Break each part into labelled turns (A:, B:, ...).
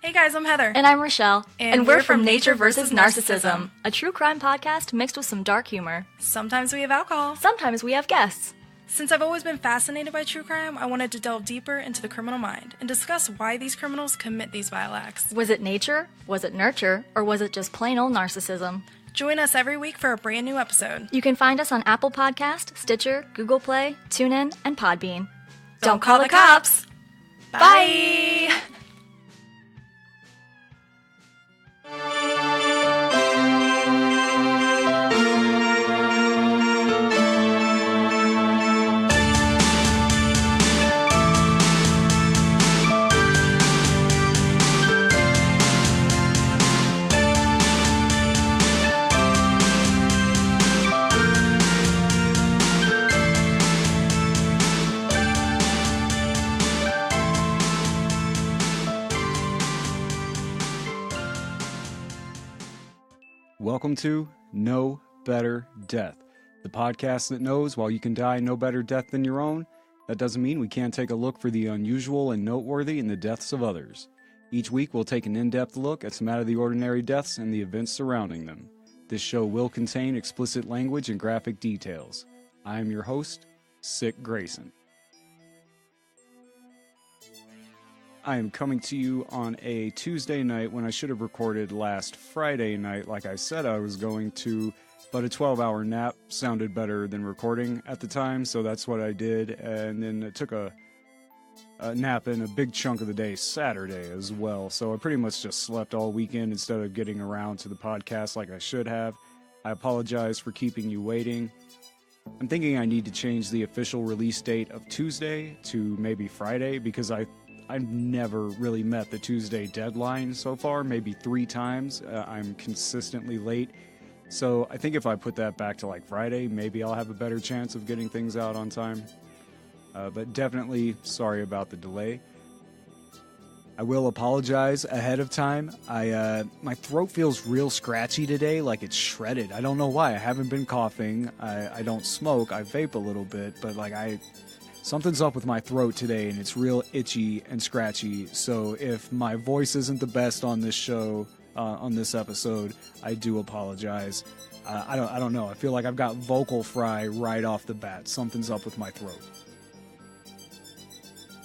A: Hey guys, I'm Heather.
B: And I'm Rochelle.
A: And we're from Nature vs. Narcissism,
B: a true crime podcast mixed with some dark humor.
A: Sometimes we have alcohol.
B: Sometimes we have guests.
A: Since I've always been fascinated by true crime, I wanted to delve deeper into the criminal mind and discuss why these criminals commit these vile acts.
B: Was it nature? Was it nurture? Or was it just plain old narcissism?
A: Join us every week for a brand new episode.
B: You can find us on Apple Podcast, Stitcher, Google Play, TuneIn, and Podbean.
A: Don't call the cops! Bye!
C: Welcome to No Better Death, the podcast that knows while you can die no better death than your own, that doesn't mean we can't take a look for the unusual and noteworthy in the deaths of others. Each week we'll take an in-depth look at some out-of-the-ordinary deaths and the events surrounding them. This show will contain explicit language and graphic details. I am your host, Sick Grayson. I am coming to you on a Tuesday night when I should have recorded last Friday night like I said I was going to, but a 12-hour nap sounded better than recording at the time, so that's what I did, and then I took a nap in a big chunk of the day Saturday as well, so I pretty much just slept all weekend instead of getting around to the podcast like I should have. I apologize for keeping you waiting. I'm thinking I need to change the official release date of Tuesday to maybe Friday because I've never really met the Tuesday deadline so far, maybe 3 times. I'm consistently late. So I think if I put that back to like Friday, maybe I'll have a better chance of getting things out on time. But definitely sorry about the delay. I will apologize ahead of time. My throat feels real scratchy today, like it's shredded. I don't know why. I haven't been coughing. I don't smoke. I vape a little bit, but something's up with my throat today, and it's real itchy and scratchy. So if my voice isn't the best on this show, on this episode, I do apologize. I don't know. I feel like I've got vocal fry right off the bat. Something's up with my throat.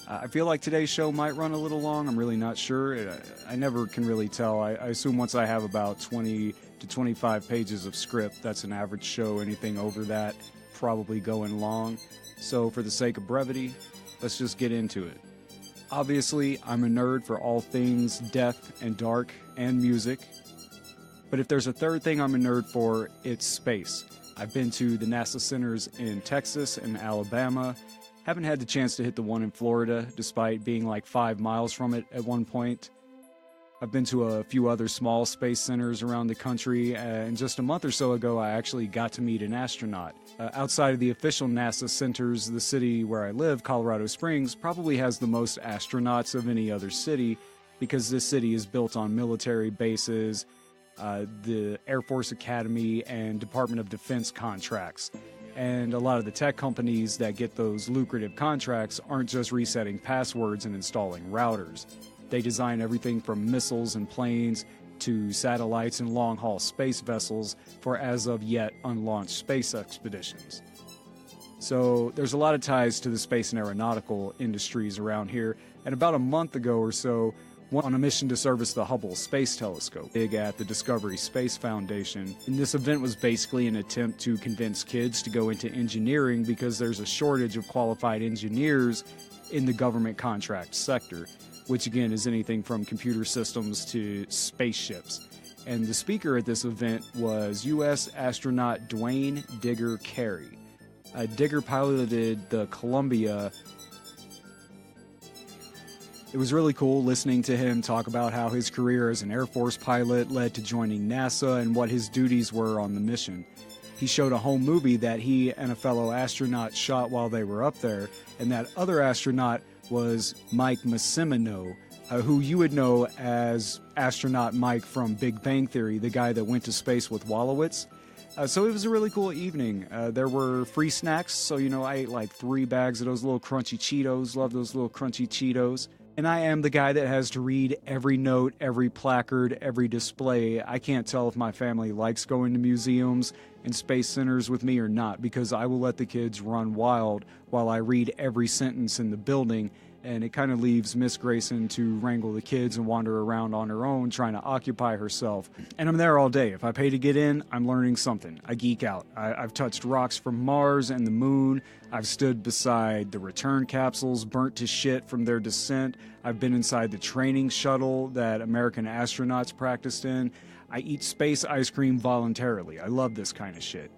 C: I feel like today's show might run a little long. I'm really not sure. I never can really tell. I assume once I have about 20 to 25 pages of script, that's an average show. Anything over that, probably going long. So for the sake of brevity, let's just get into it. Obviously, I'm a nerd for all things death and dark and music. But if there's a third thing I'm a nerd for, it's space. I've been to the NASA centers in Texas and Alabama. Haven't had the chance to hit the one in Florida, despite being like 5 miles from it at one point. I've been to a few other small space centers around the country, and just a month or so ago, I actually got to meet an astronaut. Outside of the official NASA centers, the city where I live, Colorado Springs, probably has the most astronauts of any other city because this city is built on military bases, the Air Force Academy, and Department of Defense contracts. And a lot of the tech companies that get those lucrative contracts aren't just resetting passwords and installing routers. They design everything from missiles and planes to satellites and long-haul space vessels for as-of-yet unlaunched space expeditions. So there's a lot of ties to the space and aeronautical industries around here, and about a month ago or so, went on a mission to service the Hubble Space Telescope, big at the Discovery Space Foundation. And this event was basically an attempt to convince kids to go into engineering because there's a shortage of qualified engineers in the government contract sector, which again is anything from computer systems to spaceships. And the speaker at this event was U.S. astronaut Dwayne Digger Carey. Digger piloted the Columbia. It was really cool listening to him talk about how his career as an Air Force pilot led to joining NASA and what his duties were on the mission. He showed a home movie that he and a fellow astronaut shot while they were up there, and that other astronaut was Mike Massimino, who you would know as astronaut Mike from Big Bang Theory, the guy that went to space with Wolowitz. So it was a really cool evening. There were free snacks, so I ate like 3 bags of those little crunchy Cheetos. Love those little crunchy Cheetos. And I am the guy that has to read every note, every placard, every display. I can't tell if my family likes going to museums and space centers with me or not, because I will let the kids run wild while I read every sentence in the building, and it kind of leaves Miss Grayson to wrangle the kids and wander around on her own trying to occupy herself. And I'm there all day. If I pay to get in, I'm learning something. I geek out. I've touched rocks from Mars and the moon. I've stood beside the return capsules burnt to shit from their descent. I've been inside the training shuttle that American astronauts practiced in. I eat space ice cream voluntarily. I love this kind of shit.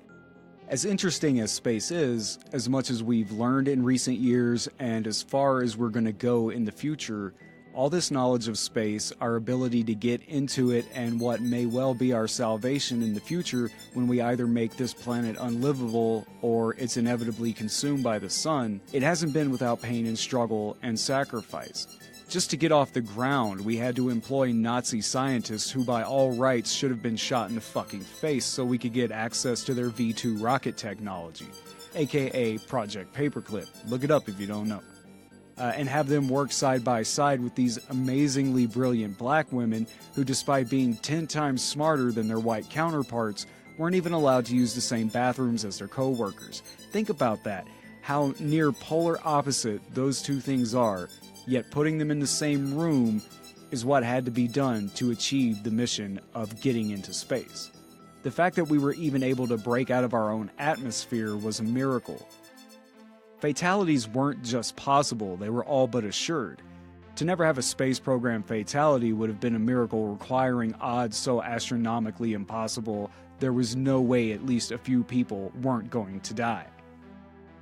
C: As interesting as space is, as much as we've learned in recent years, and as far as we're going to go in the future, all this knowledge of space, our ability to get into it, and what may well be our salvation in the future when we either make this planet unlivable or it's inevitably consumed by the sun, it hasn't been without pain and struggle and sacrifice. Just to get off the ground, we had to employ Nazi scientists who by all rights should have been shot in the fucking face so we could get access to their V2 rocket technology, aka Project Paperclip. Look it up if you don't know. And have them work side by side with these amazingly brilliant black women who, despite being 10 times smarter than their white counterparts, weren't even allowed to use the same bathrooms as their co-workers. Think about that, how near polar opposite those two things are. Yet putting them in the same room is what had to be done to achieve the mission of getting into space. The fact that we were even able to break out of our own atmosphere was a miracle. Fatalities weren't just possible, they were all but assured. To never have a space program fatality would have been a miracle requiring odds so astronomically impossible there was no way at least a few people weren't going to die.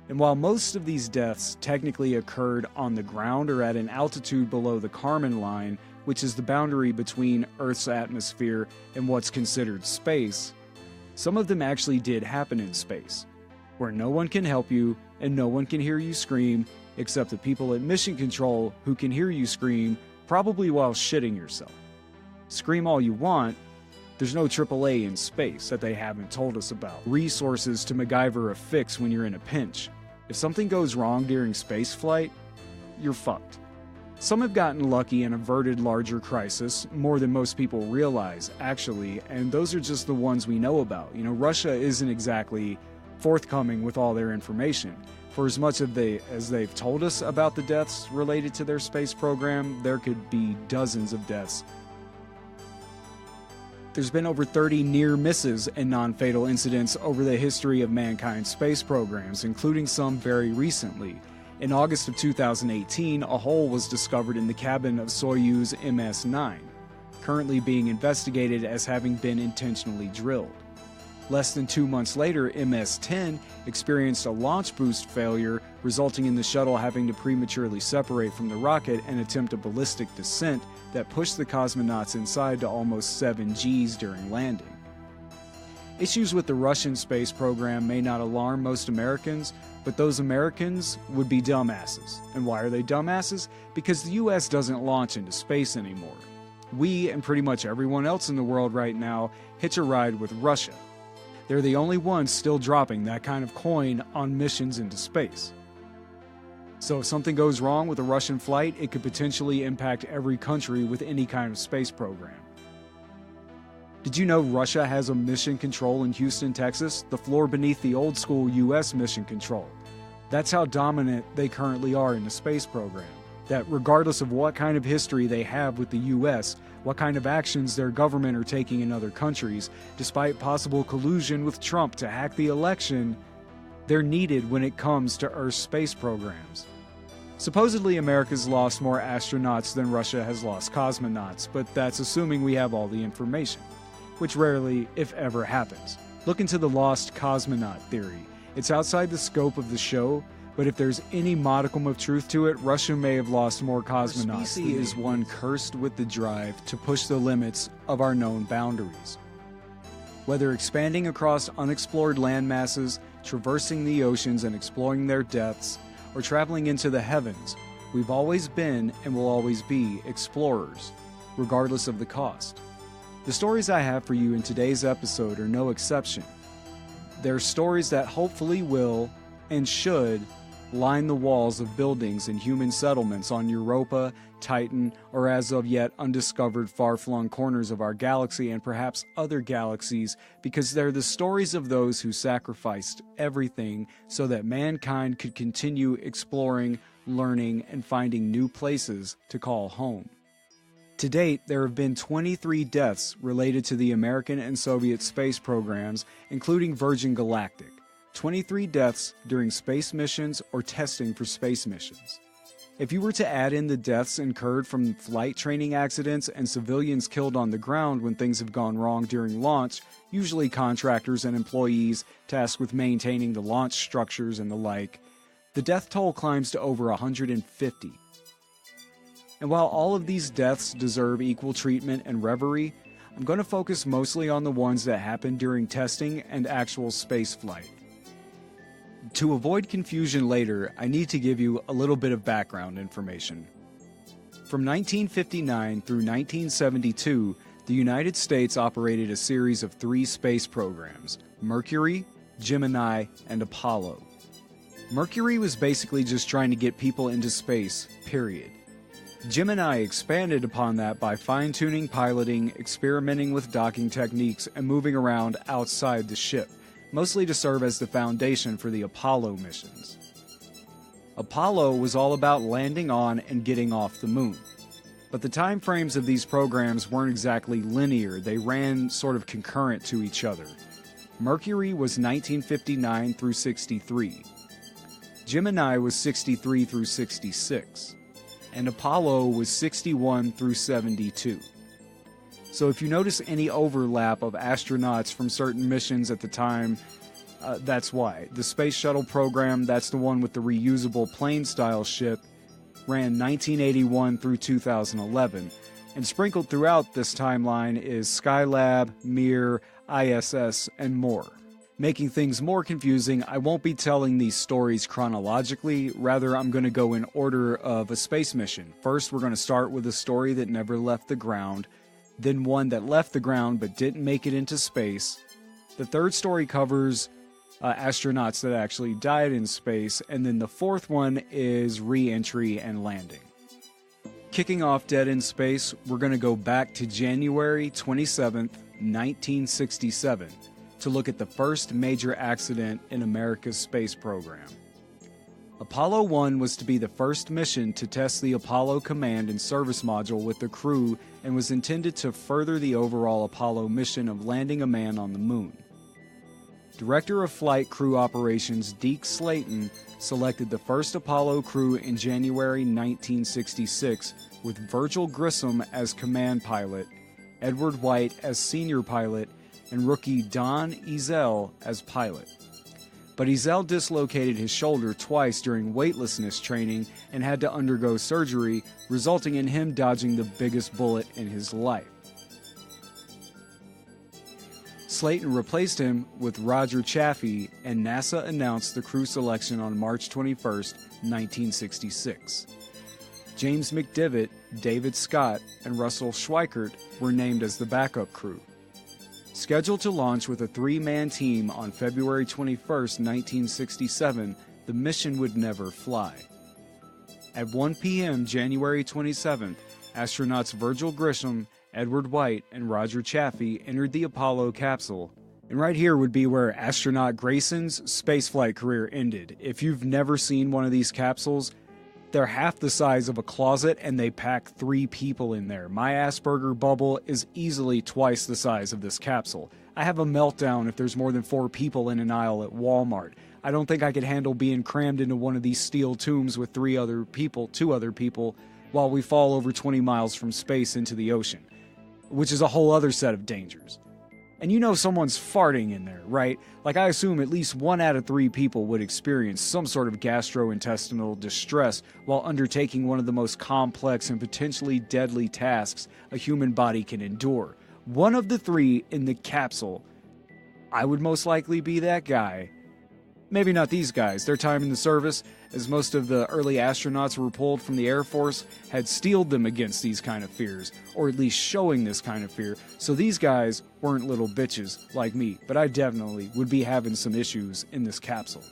C: And while most of these deaths technically occurred on the ground or at an altitude below the Kármán line, which is the boundary between Earth's atmosphere and what's considered space, some of them actually did happen in space, where no one can help you and no one can hear you scream except the people at Mission Control who can hear you scream, probably while shitting yourself. Scream all you want, there's no AAA in space that they haven't told us about. Resources to MacGyver a fix when you're in a pinch. If something goes wrong during spaceflight, you're fucked. Some have gotten lucky and averted larger crisis, more than most people realize, actually, and those are just the ones we know about. You know, Russia isn't exactly forthcoming with all their information. For as much as they've told us about the deaths related to their space program, there could be dozens of deaths. There's been over 30 near misses and non-fatal incidents over the history of mankind's space programs, including some very recently. In August of 2018, a hole was discovered in the cabin of Soyuz MS-9, currently being investigated as having been intentionally drilled. Less than 2 months later, MS-10 experienced a launch boost failure, resulting in the shuttle having to prematurely separate from the rocket and attempt a ballistic descent that pushed the cosmonauts inside to almost 7 Gs during landing. Issues with the Russian space program may not alarm most Americans, but those Americans would be dumbasses. And why are they dumbasses? Because the US doesn't launch into space anymore. We, and pretty much everyone else in the world right now, hitch a ride with Russia. They're the only ones still dropping that kind of coin on missions into space. So if something goes wrong with a Russian flight, it could potentially impact every country with any kind of space program. Did you know Russia has a mission control in Houston, Texas, the floor beneath the old school US mission control? That's how dominant they currently are in the space program. That regardless of what kind of history they have with the US, what kind of actions their government are taking in other countries, despite possible collusion with Trump to hack the election, they're needed when it comes to Earth's space programs. Supposedly America's lost more astronauts than Russia has lost cosmonauts, but that's assuming we have all the information, which rarely, if ever, happens. Look into the lost cosmonaut theory. It's outside the scope of the show, but if there's any modicum of truth to it, Russia may have lost more cosmonauts. Our species is one cursed with the drive to push the limits of our known boundaries. Whether expanding across unexplored land masses, traversing the oceans and exploring their depths, or traveling into the heavens, we've always been and will always be explorers, regardless of the cost. The stories I have for you in today's episode are no exception. They're stories that hopefully will and should line the walls of buildings and human settlements on Europa, Titan, or as of yet undiscovered far-flung corners of our galaxy and perhaps other galaxies, because they're the stories of those who sacrificed everything so that mankind could continue exploring, learning, and finding new places to call home. To date, there have been 23 deaths related to the American and Soviet space programs, including Virgin Galactic. 23 deaths during space missions or testing for space missions. If you were to add in the deaths incurred from flight training accidents and civilians killed on the ground when things have gone wrong during launch, usually contractors and employees tasked with maintaining the launch structures and the like, the death toll climbs to over 150. And while all of these deaths deserve equal treatment and reverie, I'm going to focus mostly on the ones that happened during testing and actual spaceflight. To avoid confusion later, I need to give you a little bit of background information. From 1959 through 1972, the United States operated a series of 3 space programs: Mercury, Gemini, and Apollo. Mercury was basically just trying to get people into space, period. Gemini expanded upon that by fine-tuning piloting, experimenting with docking techniques, and moving around outside the ship, mostly to serve as the foundation for the Apollo missions. Apollo was all about landing on and getting off the moon. But the time frames of these programs weren't exactly linear, they ran sort of concurrent to each other. Mercury was 1959 through 63. Gemini was 63 through 66. And Apollo was 61 through 72. So if you notice any overlap of astronauts from certain missions at the time, that's why. The Space Shuttle program, that's the one with the reusable plane-style ship, ran 1981 through 2011. And sprinkled throughout this timeline is Skylab, Mir, ISS, and more. Making things more confusing, I won't be telling these stories chronologically, rather I'm going to go in order of a space mission. First, we're going to start with a story that never left the ground, then one that left the ground but didn't make it into space. The third story covers astronauts that actually died in space, and then the fourth one is re-entry and landing. Kicking off Dead in Space, we're going to go back to January 27th, 1967. To look at the first major accident in America's space program. Apollo 1 was to be the first mission to test the Apollo Command and Service Module with the crew and was intended to further the overall Apollo mission of landing a man on the moon. Director of Flight Crew Operations Deke Slayton selected the first Apollo crew in January 1966 with Virgil Grissom as command pilot, Edward White as senior pilot, and rookie Don Eazell as pilot. But Eazell dislocated his shoulder twice during weightlessness training and had to undergo surgery, resulting in him dodging the biggest bullet in his life. Slayton replaced him with Roger Chaffee, and NASA announced the crew selection on March 21, 1966. James McDivitt, David Scott, and Russell Schweikert were named as the backup crew. Scheduled to launch with a 3-man team on February 21, 1967, the mission would never fly. At 1 p.m. January 27th, astronauts Virgil Grissom, Edward White, and Roger Chaffee entered the Apollo capsule. And right here would be where astronaut Grayson's spaceflight career ended. If you've never seen one of these capsules, they're half the size of a closet and they pack 3 people in there. My Asperger bubble is easily twice the size of this capsule. I have a meltdown if there's more than 4 people in an aisle at Walmart. I don't think I could handle being crammed into one of these steel tombs with 2 other people, while we fall over 20 miles from space into the ocean, which is a whole other set of dangers. And you know someone's farting in there, right? Like, I assume at least 1 out of 3 people would experience some sort of gastrointestinal distress while undertaking one of the most complex and potentially deadly tasks a human body can endure. One of the 3 in the capsule, I would most likely be that guy. Maybe not these guys. Their time in the service, as most of the early astronauts were pulled from the Air Force, had steeled them against these kind of fears, or at least showing this kind of fear. So these guys weren't little bitches like me, but I definitely would be having some issues in this capsule.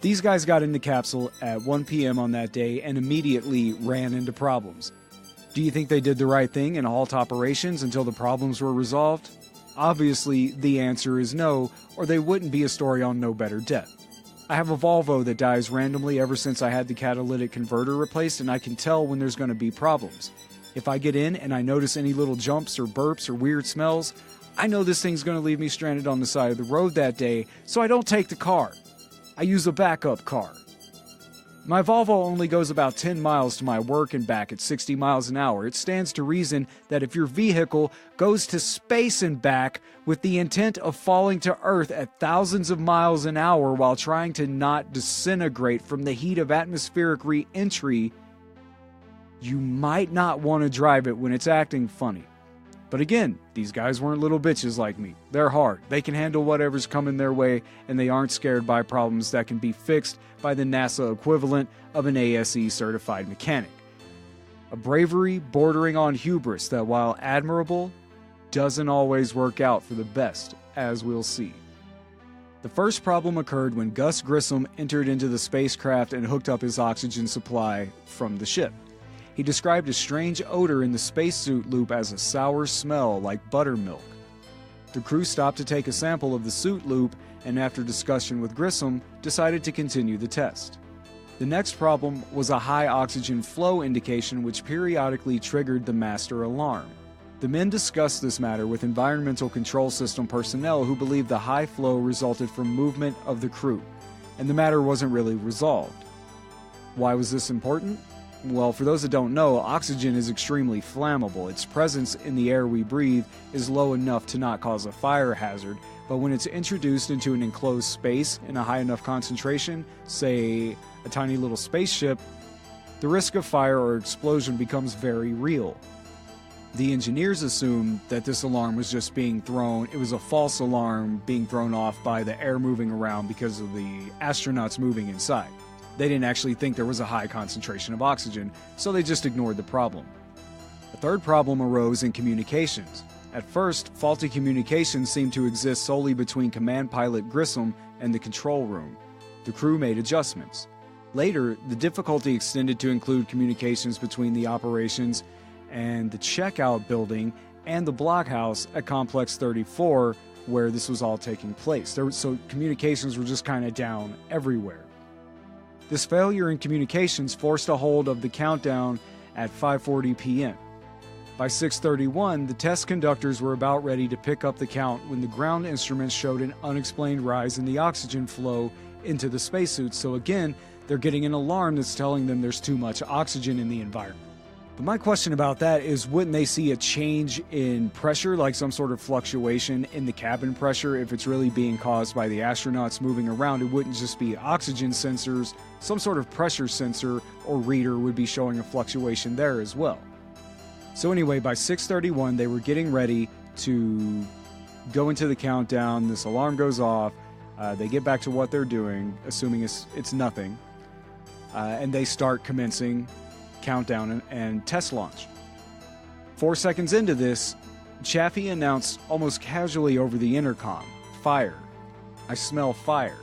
C: These guys got in the capsule at 1 p.m. on that day and immediately ran into problems. Do you think they did the right thing and halt operations until the problems were resolved? Obviously, the answer is no, or they wouldn't be a story on No Better Death. I have a Volvo that dies randomly ever since I had the catalytic converter replaced, and I can tell when there's going to be problems. If I get in and I notice any little jumps or burps or weird smells, I know this thing's going to leave me stranded on the side of the road that day, so I don't take the car. I use a backup car. My Volvo only goes about 10 miles to my work and back at 60 miles an hour. It stands to reason that if your vehicle goes to space and back with the intent of falling to Earth at thousands of miles an hour while trying to not disintegrate from the heat of atmospheric re-entry, you might not want to drive it when it's acting funny. But again, these guys weren't little bitches like me. They're hard. They can handle whatever's coming their way, and they aren't scared by problems that can be fixed by the NASA equivalent of an ASE certified mechanic. A bravery bordering on hubris that, while admirable, doesn't always work out for the best, as we'll see. The first problem occurred when Gus Grissom entered into the spacecraft and hooked up his oxygen supply from the ship. He described a strange odor in the spacesuit loop as a sour smell like buttermilk. The crew stopped to take a sample of the suit loop and, after discussion with Grissom, decided to continue the test. The next problem was a high oxygen flow indication which periodically triggered the master alarm. The men discussed this matter with environmental control system personnel who believed the high flow resulted from movement of the crew, and the matter wasn't really resolved. Why was this important? Well, for those that don't know, oxygen is extremely flammable. Its presence in the air we breathe is low enough to not cause a fire hazard, but when it's introduced into an enclosed space in a high enough concentration, say a tiny little spaceship, the risk of fire or explosion becomes very real. The engineers assumed that this alarm was just being thrown. It was a false alarm being thrown off by the air moving around because of the astronauts moving inside. They didn't actually think there was a high concentration of oxygen, so they just ignored the problem. A third problem arose in communications. At first, faulty communications seemed to exist solely between command pilot Grissom and the control room. The crew made adjustments. Later, the difficulty extended to include communications between the operations and the checkout building and the blockhouse at Complex 34, where this was all taking place. So communications were just kind of down everywhere. This failure in communications forced a hold of the countdown at 5:40 p.m. By 6:31, the test conductors were about ready to pick up the count when the ground instruments showed an unexplained rise in the oxygen flow into the spacesuits. So again, they're getting an alarm that's telling them there's too much oxygen in the environment. But my question about that is, wouldn't they see a change in pressure, like some sort of fluctuation in the cabin pressure if it's really being caused by the astronauts moving around? It wouldn't just be oxygen sensors. Some sort of pressure sensor or reader would be showing a fluctuation there as well. So anyway, by 6:31, they were getting ready to go into the countdown. This alarm goes off. They get back to what they're doing, assuming it's nothing. And they start commencing countdown and test launch. 4 seconds into this, Chaffee announced almost casually over the intercom, "Fire. I smell fire."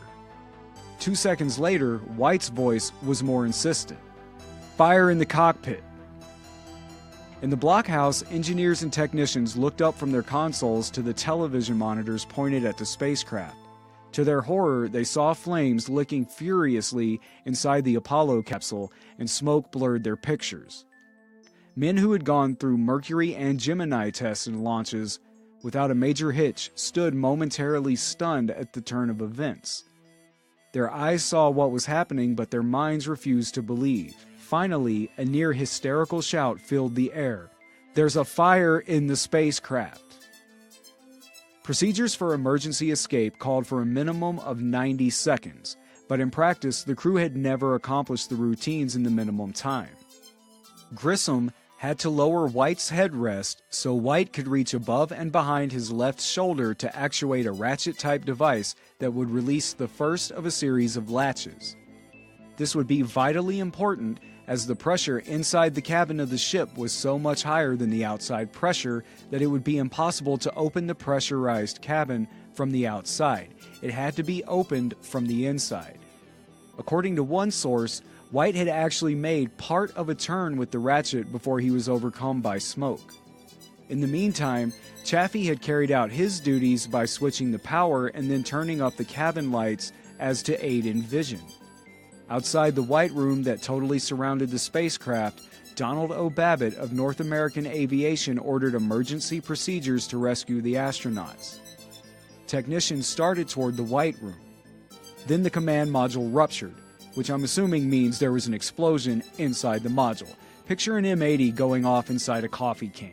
C: 2 seconds later, White's voice was more insistent. "Fire in the cockpit." In the blockhouse, engineers and technicians looked up from their consoles to the television monitors pointed at the spacecraft. To their horror, they saw flames licking furiously inside the Apollo capsule, and smoke blurred their pictures. Men who had gone through Mercury and Gemini tests and launches without a major hitch stood momentarily stunned at the turn of events. Their eyes saw what was happening, but their minds refused to believe. Finally, a near hysterical shout filled the air. "There's a fire in the spacecraft!" Procedures for emergency escape called for a minimum of 90 seconds, but in practice, the crew had never accomplished the routines in the minimum time. Grissom had to lower White's headrest so White could reach above and behind his left shoulder to actuate a ratchet-type device that would release the first of a series of latches. This would be vitally important as the pressure inside the cabin of the ship was so much higher than the outside pressure that it would be impossible to open the pressurized cabin from the outside. It had to be opened from the inside. According to one source, White had actually made part of a turn with the ratchet before he was overcome by smoke. In the meantime, Chaffee had carried out his duties by switching the power and then turning up the cabin lights as to aid in vision. Outside the White Room that totally surrounded the spacecraft, Donald O. Babbitt of North American Aviation ordered emergency procedures to rescue the astronauts. Technicians started toward the White Room. Then the command module ruptured, which I'm assuming means there was an explosion inside the module. Picture an M80 going off inside a coffee can.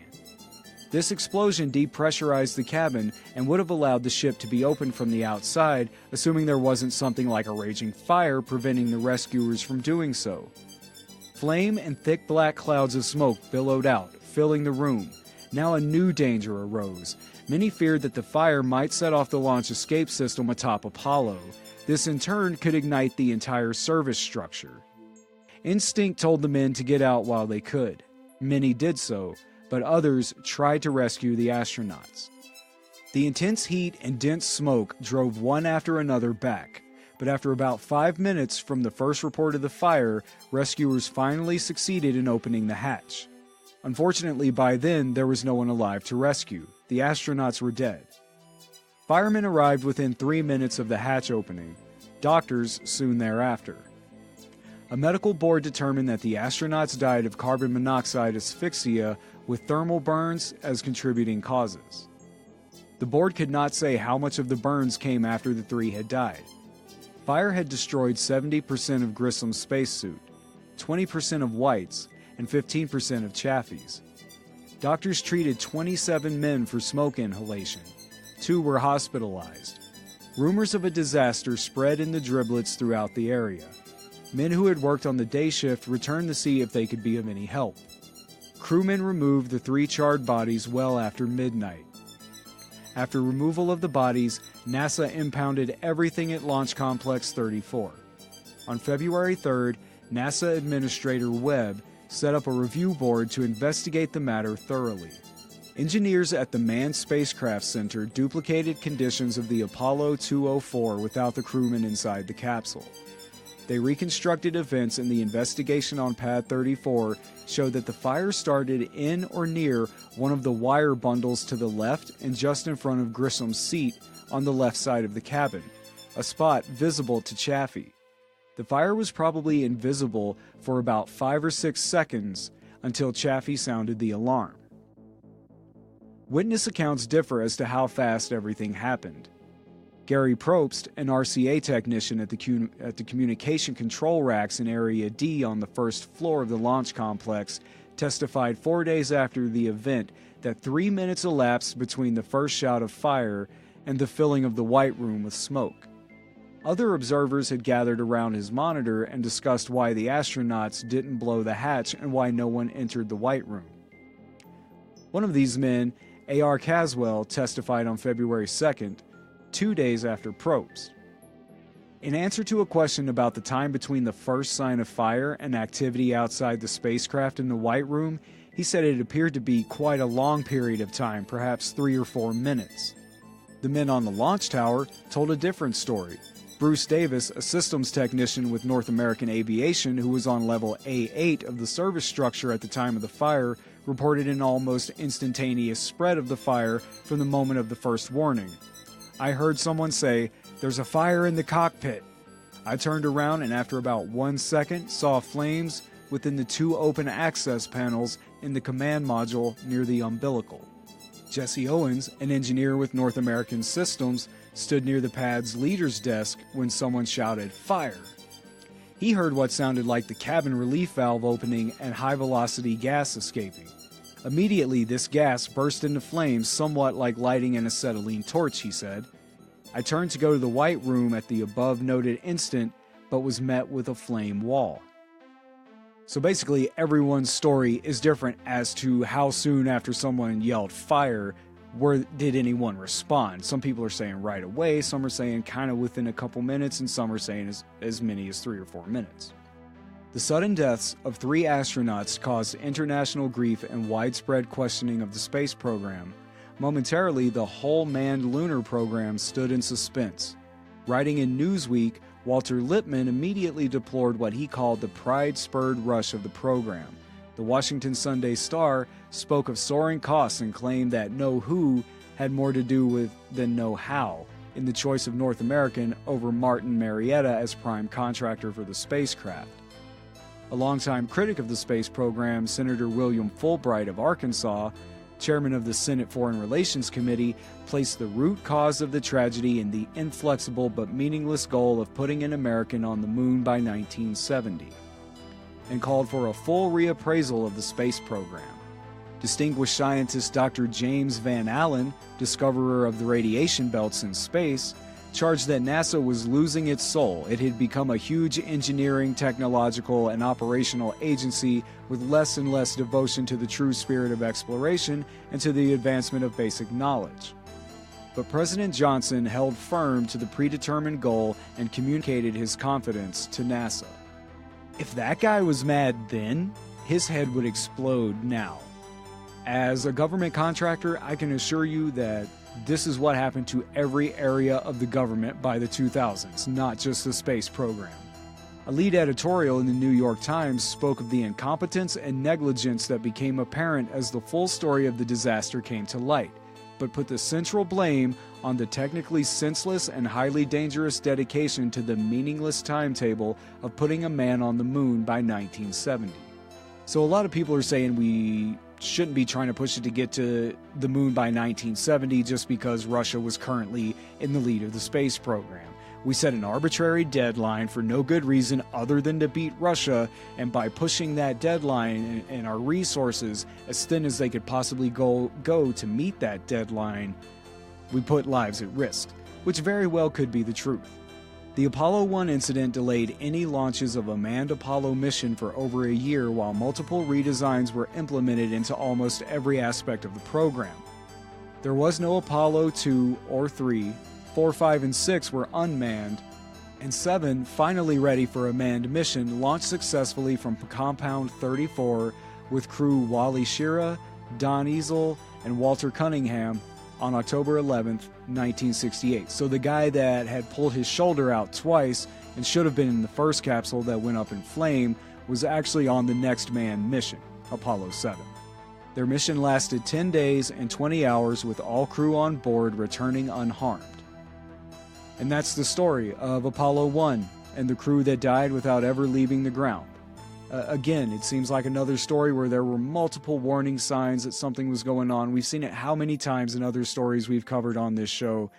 C: This explosion depressurized the cabin and would have allowed the ship to be opened from the outside, assuming there wasn't something like a raging fire preventing the rescuers from doing so. Flame and thick black clouds of smoke billowed out, filling the room. Now a new danger arose. Many feared that the fire might set off the launch escape system atop Apollo. This in turn could ignite the entire service structure. Instinct told the men to get out while they could. Many did so, but others tried to rescue the astronauts. The intense heat and dense smoke drove one after another back, but after about 5 minutes from the first report of the fire, rescuers finally succeeded in opening the hatch. Unfortunately, by then, there was no one alive to rescue. The astronauts were dead. Firemen arrived within 3 minutes of the hatch opening, doctors soon thereafter. A medical board determined that the astronauts died of carbon monoxide asphyxia with thermal burns as contributing causes. The board could not say how much of the burns came after the three had died. Fire had destroyed 70% of Grissom's spacesuit, 20% of White's, and 15% of Chaffee's. Doctors treated 27 men for smoke inhalation. 2 were hospitalized. Rumors of a disaster spread in the driblets throughout the area. Men who had worked on the day shift returned to see if they could be of any help. Crewmen removed the 3 charred bodies well after midnight. After removal of the bodies, NASA impounded everything at Launch Complex 34. On February 3rd, NASA Administrator Webb set up a review board to investigate the matter thoroughly. Engineers at the Manned Spacecraft Center duplicated conditions of the Apollo 204 without the crewmen inside the capsule. They reconstructed events, and the investigation on Pad 34 showed that the fire started in or near one of the wire bundles to the left and just in front of Grissom's seat on the left side of the cabin, a spot visible to Chaffee. The fire was probably invisible for about 5 or 6 seconds until Chaffee sounded the alarm. Witness accounts differ as to how fast everything happened. Gary Probst, an RCA technician at the communication control racks in Area D on the first floor of the launch complex, testified 4 days after the event that 3 minutes elapsed between the first shout of fire and the filling of the White Room with smoke. Other observers had gathered around his monitor and discussed why the astronauts didn't blow the hatch and why no one entered the White Room. One of these men, A.R. Caswell, testified on February 2nd, 2 days after Probst. In answer to a question about the time between the first sign of fire and activity outside the spacecraft in the White Room, he said it appeared to be quite a long period of time, perhaps 3 or 4 minutes. The men on the launch tower told a different story. Bruce Davis, a systems technician with North American Aviation who was on level A8 of the service structure at the time of the fire, reported an almost instantaneous spread of the fire from the moment of the first warning. I heard someone say, "There's a fire in the cockpit." I turned around and after about 1 second saw flames within the 2 open access panels in the command module near the umbilical. Jesse Owens, an engineer with North American Systems, stood near the pad's leader's desk when someone shouted, "Fire!" He heard what sounded like the cabin relief valve opening and high-velocity gas escaping. Immediately, this gas burst into flames somewhat like lighting an acetylene torch, he said. I turned to go to the White Room at the above-noted instant, but was met with a flame wall. So basically, everyone's story is different as to how soon after someone yelled fire, did anyone respond. Some people are saying right away, some are saying kind of within a couple minutes, and some are saying as many as 3 or 4 minutes. The sudden deaths of 3 astronauts caused international grief and widespread questioning of the space program. Momentarily, the whole manned lunar program stood in suspense. Writing in Newsweek, Walter Lippmann immediately deplored what he called the pride-spurred rush of the program. The Washington Sunday Star spoke of soaring costs and claimed that know who had more to do with than know how in the choice of North American over Martin Marietta as prime contractor for the spacecraft. A longtime critic of the space program, Senator William Fulbright of Arkansas, chairman of the Senate Foreign Relations Committee, placed the root cause of the tragedy in the inflexible but meaningless goal of putting an American on the moon by 1970, and called for a full reappraisal of the space program. Distinguished scientist Dr. James Van Allen, discoverer of the radiation belts in space, charged that NASA was losing its soul. It had become a huge engineering, technological, and operational agency with less and less devotion to the true spirit of exploration and to the advancement of basic knowledge. But President Johnson held firm to the predetermined goal and communicated his confidence to NASA. If that guy was mad then, his head would explode now. As a government contractor, I can assure you that this is what happened to every area of the government by the 2000s, not just the space program. A lead editorial in the New York Times spoke of the incompetence and negligence that became apparent as the full story of the disaster came to light, but put the central blame on the technically senseless and highly dangerous dedication to the meaningless timetable of putting a man on the moon by 1970. So a lot of people are saying we shouldn't be trying to push it to get to the moon by 1970 just because Russia was currently in the lead of the space program. We set an arbitrary deadline for no good reason other than to beat Russia, and by pushing that deadline and our resources as thin as they could possibly go to meet that deadline, we put lives at risk, which very well could be the truth. The Apollo 1 incident delayed any launches of a manned Apollo mission for over a year while multiple redesigns were implemented into almost every aspect of the program. There was no Apollo 2 or 3, 4, 5, and 6 were unmanned, and 7, finally ready for a manned mission, launched successfully from Compound 34 with crew Wally Schirra, Don Easel, and Walter Cunningham on October 11th, 1968. So the guy that had pulled his shoulder out twice and should have been in the first capsule that went up in flame was actually on the next manned mission, Apollo 7. Their mission lasted 10 days and 20 hours with all crew on board returning unharmed. And that's the story of Apollo 1 and the crew that died without ever leaving the ground. Again, it seems like another story where there were multiple warning signs that something was going on. We've seen it how many times in other stories we've covered on this show.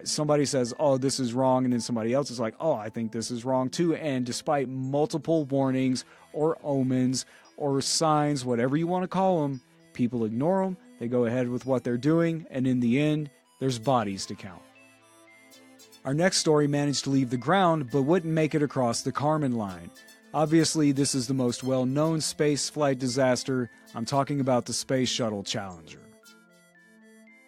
C: Somebody says, oh, this is wrong, and then somebody else is like, oh, I think this is wrong too. And despite multiple warnings or omens or signs, whatever you want to call them, people ignore them, they go ahead with what they're doing, and in the end, there's bodies to count. Our next story managed to leave the ground, but wouldn't make it across the Kármán line. Obviously, this is the most well-known space flight disaster. I'm talking about the Space Shuttle Challenger.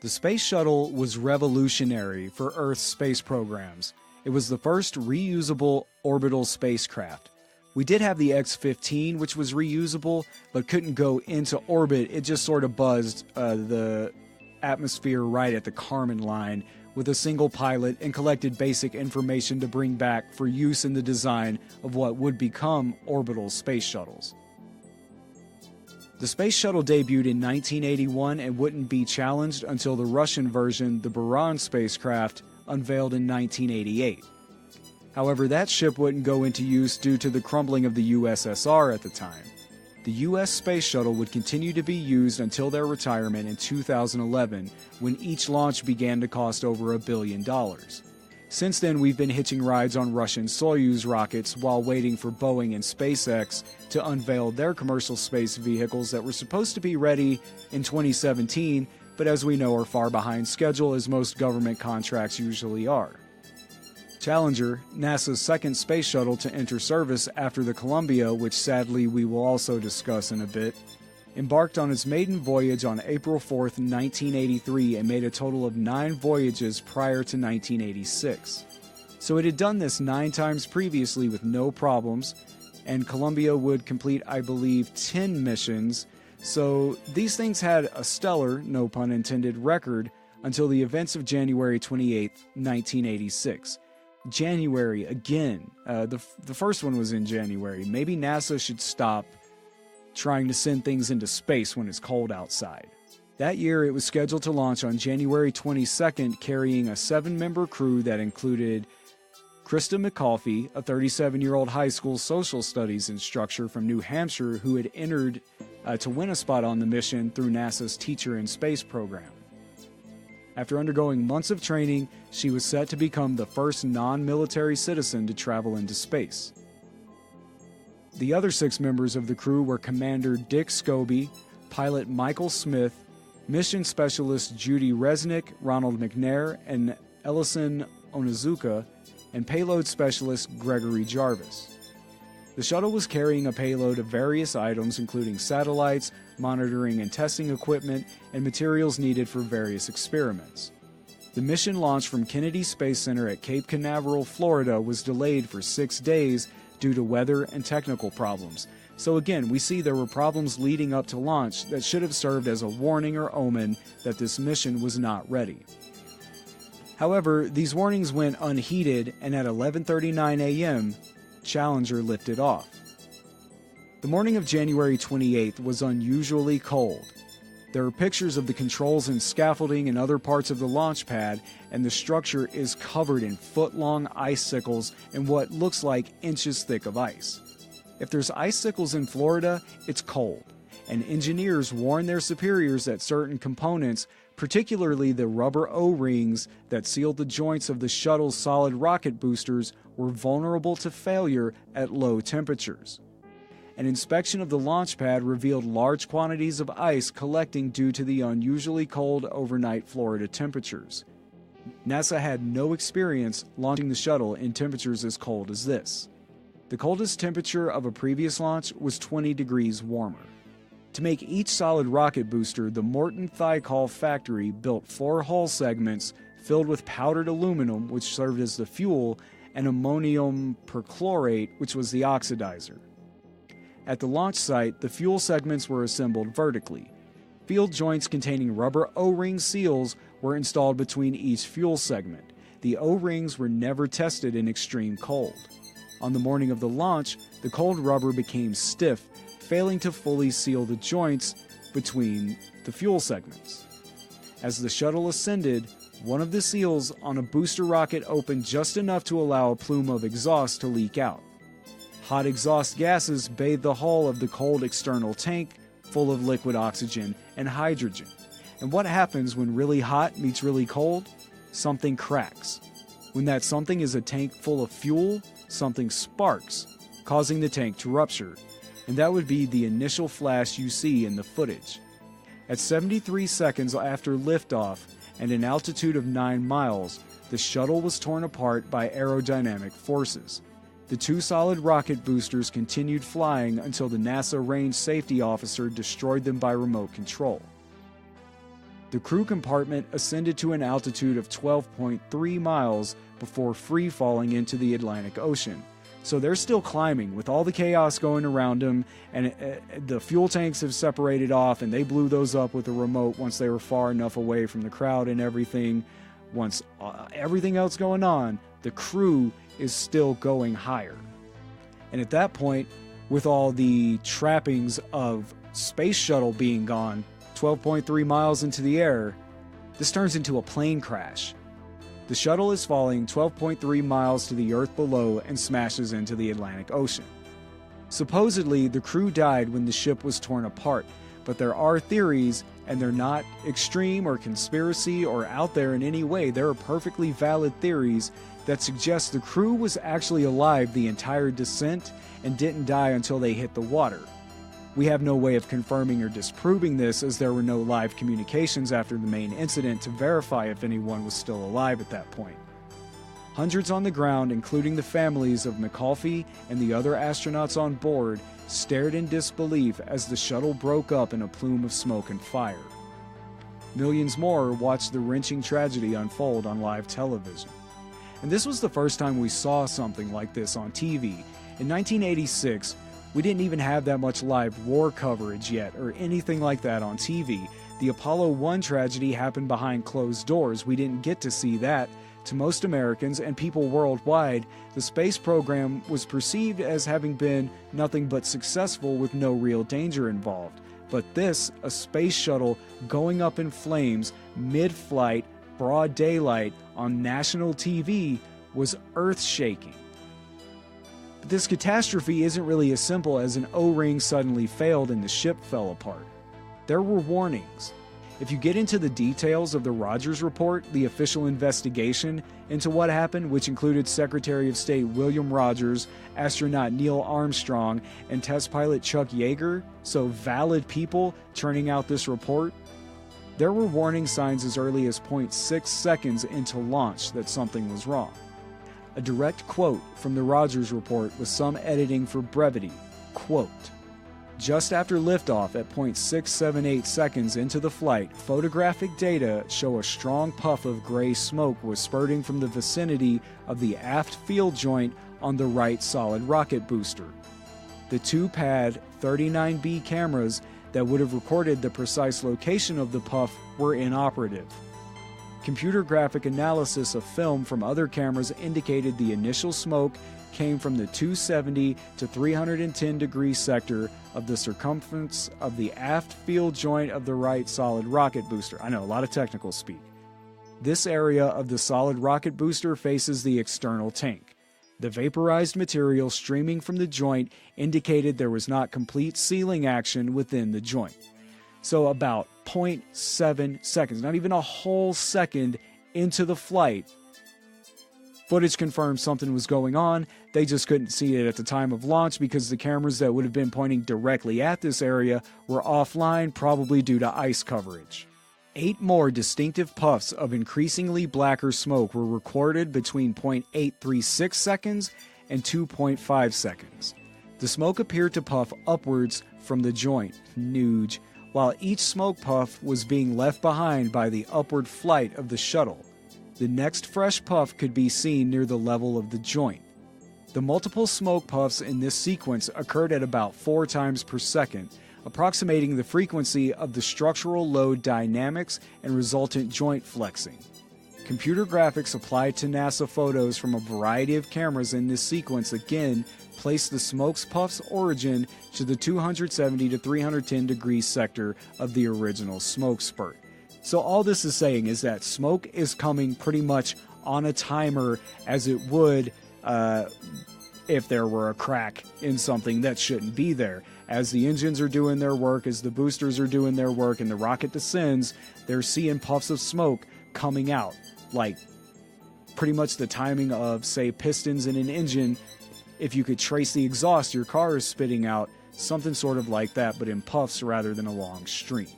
C: The Space Shuttle was revolutionary for Earth's space programs. It was the first reusable orbital spacecraft. We did have the X-15, which was reusable, but couldn't go into orbit. It just sort of buzzed the atmosphere right at the Kármán line with a single pilot and collected basic information to bring back for use in the design of what would become orbital space shuttles. The space shuttle debuted in 1981 and wouldn't be challenged until the Russian version, the Buran spacecraft, unveiled in 1988. However, that ship wouldn't go into use due to the crumbling of the USSR at the time. The U.S. Space Shuttle would continue to be used until their retirement in 2011, when each launch began to cost over $1 billion. Since then, we've been hitching rides on Russian Soyuz rockets while waiting for Boeing and SpaceX to unveil their commercial space vehicles that were supposed to be ready in 2017, but as we know are far behind schedule, as most government contracts usually are. Challenger, NASA's second space shuttle to enter service after the Columbia, which sadly we will also discuss in a bit, embarked on its maiden voyage on April 4th, 1983 and made a total of 9 voyages prior to 1986. So it had done this 9 times previously with no problems, and Columbia would complete, I believe, 10 missions, so these things had a stellar, no pun intended, record until the events of January 28th, 1986. January again. The first one was in January. Maybe NASA should stop trying to send things into space when it's cold outside. That year, it was scheduled to launch on January 22nd, carrying a 7-member crew that included Krista McAuliffe, a 37-year-old high school social studies instructor from New Hampshire who had entered to win a spot on the mission through NASA's Teacher in Space program. After undergoing months of training, she was set to become the first non-military citizen to travel into space. The other 6 members of the crew were Commander Dick Scobie, pilot Michael Smith, Mission Specialist Judy Resnick, Ronald McNair, and Ellison Onizuka, and Payload Specialist Gregory Jarvis. The shuttle was carrying a payload of various items including satellites, monitoring and testing equipment, and materials needed for various experiments. The mission launch from Kennedy Space Center at Cape Canaveral, Florida was delayed for 6 days due to weather and technical problems. So again, we see there were problems leading up to launch that should have served as a warning or omen that this mission was not ready. However, these warnings went unheeded, and at 11:39 a.m., Challenger lifted off. The morning of January 28th was unusually cold. There are pictures of the controls and scaffolding and other parts of the launch pad, and the structure is covered in foot-long icicles and what looks like inches thick of ice. If there's icicles in Florida, it's cold, and engineers warn their superiors that certain components, particularly the rubber O-rings that sealed the joints of the shuttle's solid rocket boosters, were vulnerable to failure at low temperatures. An inspection of the launch pad revealed large quantities of ice collecting due to the unusually cold overnight Florida temperatures. NASA had no experience launching the shuttle in temperatures as cold as this. The coldest temperature of a previous launch was 20 degrees warmer. To make each solid rocket booster, the Morton Thiokol factory built 4 hull segments filled with powdered aluminum, which served as the fuel, and ammonium perchlorate, which was the oxidizer. At the launch site, the fuel segments were assembled vertically. Field joints containing rubber O-ring seals were installed between each fuel segment. The O-rings were never tested in extreme cold. On the morning of the launch, the cold rubber became stiff, failing to fully seal the joints between the fuel segments. As the shuttle ascended, one of the seals on a booster rocket opened just enough to allow a plume of exhaust to leak out. Hot exhaust gases bathed the hull of the cold external tank, full of liquid oxygen and hydrogen. And what happens when really hot meets really cold? Something cracks. When that something is a tank full of fuel, something sparks, causing the tank to rupture. And that would be the initial flash you see in the footage. At 73 seconds after liftoff and an altitude of 9 miles, the shuttle was torn apart by aerodynamic forces. The 2 solid rocket boosters continued flying until the NASA range safety officer destroyed them by remote control. The crew compartment ascended to an altitude of 12.3 miles before free-falling into the Atlantic Ocean. So they're still climbing with all the chaos going around them, and the fuel tanks have separated off, and they blew those up with a remote once they were far enough away from the crowd and everything. Once everything else going on, the crew is still going higher. And at that point, with all the trappings of space shuttle being gone, 12.3 miles into the air, this turns into a plane crash. The shuttle is falling 12.3 miles to the earth below and smashes into the Atlantic Ocean. Supposedly, the crew died when the ship was torn apart, but there are theories, and they're not extreme or conspiracy or out there in any way. There are perfectly valid theories that suggest the crew was actually alive the entire descent and didn't die until they hit the water. We have no way of confirming or disproving this, as there were no live communications after the main incident to verify if anyone was still alive at that point. Hundreds on the ground, including the families of McAuliffe and the other astronauts on board, stared in disbelief as the shuttle broke up in a plume of smoke and fire. Millions more watched the wrenching tragedy unfold on live television. And this was the first time we saw something like this on TV. In 1986, we didn't even have that much live war coverage yet, or anything like that on TV. The Apollo 1 tragedy happened behind closed doors. We didn't get to see that To most Americans and people worldwide, the space program was perceived as having been nothing but successful with no real danger involved. But this, a space shuttle going up in flames mid-flight, broad daylight on national TV, was earth-shaking. But this catastrophe isn't really as simple as an O-ring suddenly failed and the ship fell apart. There were warnings. If you get into the details of the Rogers Report, the official investigation into what happened, which included Secretary of State William Rogers, astronaut Neil Armstrong, and test pilot Chuck Yeager, so valid people churning out this report, there were warning signs as early as 0.6 seconds into launch that something was wrong. A direct quote from the Rogers Report with some editing for brevity, quote, "Just after liftoff at 0.678 seconds into the flight, photographic data show a strong puff of gray smoke was spurting from the vicinity of the aft field joint on the right solid rocket booster. The two-pad 39B cameras that would have recorded the precise location of the puff were inoperative. Computer graphic analysis of film from other cameras indicated the initial smoke came from the 270 to 310 degree sector of the circumference of the aft field joint of the right solid rocket booster." I know, a lot of technical speak. "This area of the solid rocket booster faces the external tank. The vaporized material streaming from the joint indicated there was not complete sealing action within the joint." So about 0.7 seconds, not even a whole second into the flight, footage confirmed something was going on. They just couldn't see it at the time of launch because the cameras that would have been pointing directly at this area were offline, probably due to ice coverage. 8 more distinctive puffs of increasingly blacker smoke were recorded between 0.836 seconds and 2.5 seconds. The smoke appeared to puff upwards from the joint, Nuge, while each smoke puff was being left behind by the upward flight of the shuttle. The next fresh puff could be seen near the level of the joint. The multiple smoke puffs in this sequence occurred at about 4 times per second, approximating the frequency of the structural load dynamics and resultant joint flexing. Computer graphics applied to NASA photos from a variety of cameras in this sequence again place the smoke puff's origin to the 270 to 310 degree sector of the original smoke spurt. So all this is saying is that smoke is coming pretty much on a timer, as it would if there were a crack in something that shouldn't be there. As the engines are doing their work, as the boosters are doing their work, and the rocket descends, they're seeing puffs of smoke coming out. Like pretty much the timing of, say, pistons in an engine. If you could trace the exhaust your car is spitting out, something sort of like that, but in puffs rather than a long stream.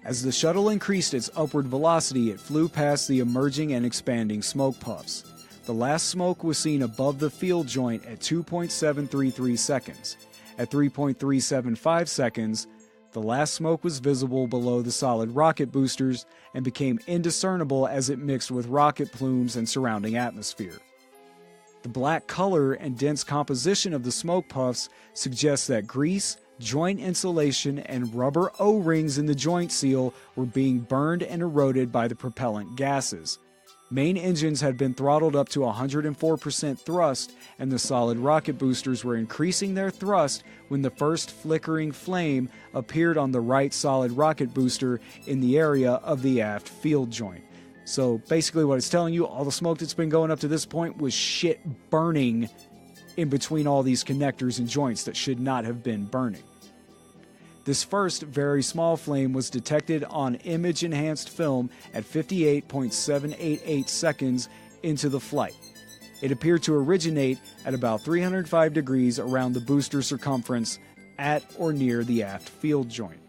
C: As the shuttle increased its upward velocity, it flew past the emerging and expanding smoke puffs. The last smoke was seen above the field joint at 2.733 seconds. At 3.375 seconds, the last smoke was visible below the solid rocket boosters and became indiscernible as it mixed with rocket plumes and surrounding atmosphere. The black color and dense composition of the smoke puffs suggests that grease, joint insulation, and rubber O-rings in the joint seal were being burned and eroded by the propellant gases. Main engines had been throttled up to 104% thrust, and the solid rocket boosters were increasing their thrust when the first flickering flame appeared on the right solid rocket booster in the area of the aft field joint. So basically what it's telling you, all the smoke that's been going up to this point was shit burning in between all these connectors and joints that should not have been burning. This first very small flame was detected on image-enhanced film at 58.788 seconds into the flight. It appeared to originate at about 305 degrees around the booster circumference at or near the aft field joint.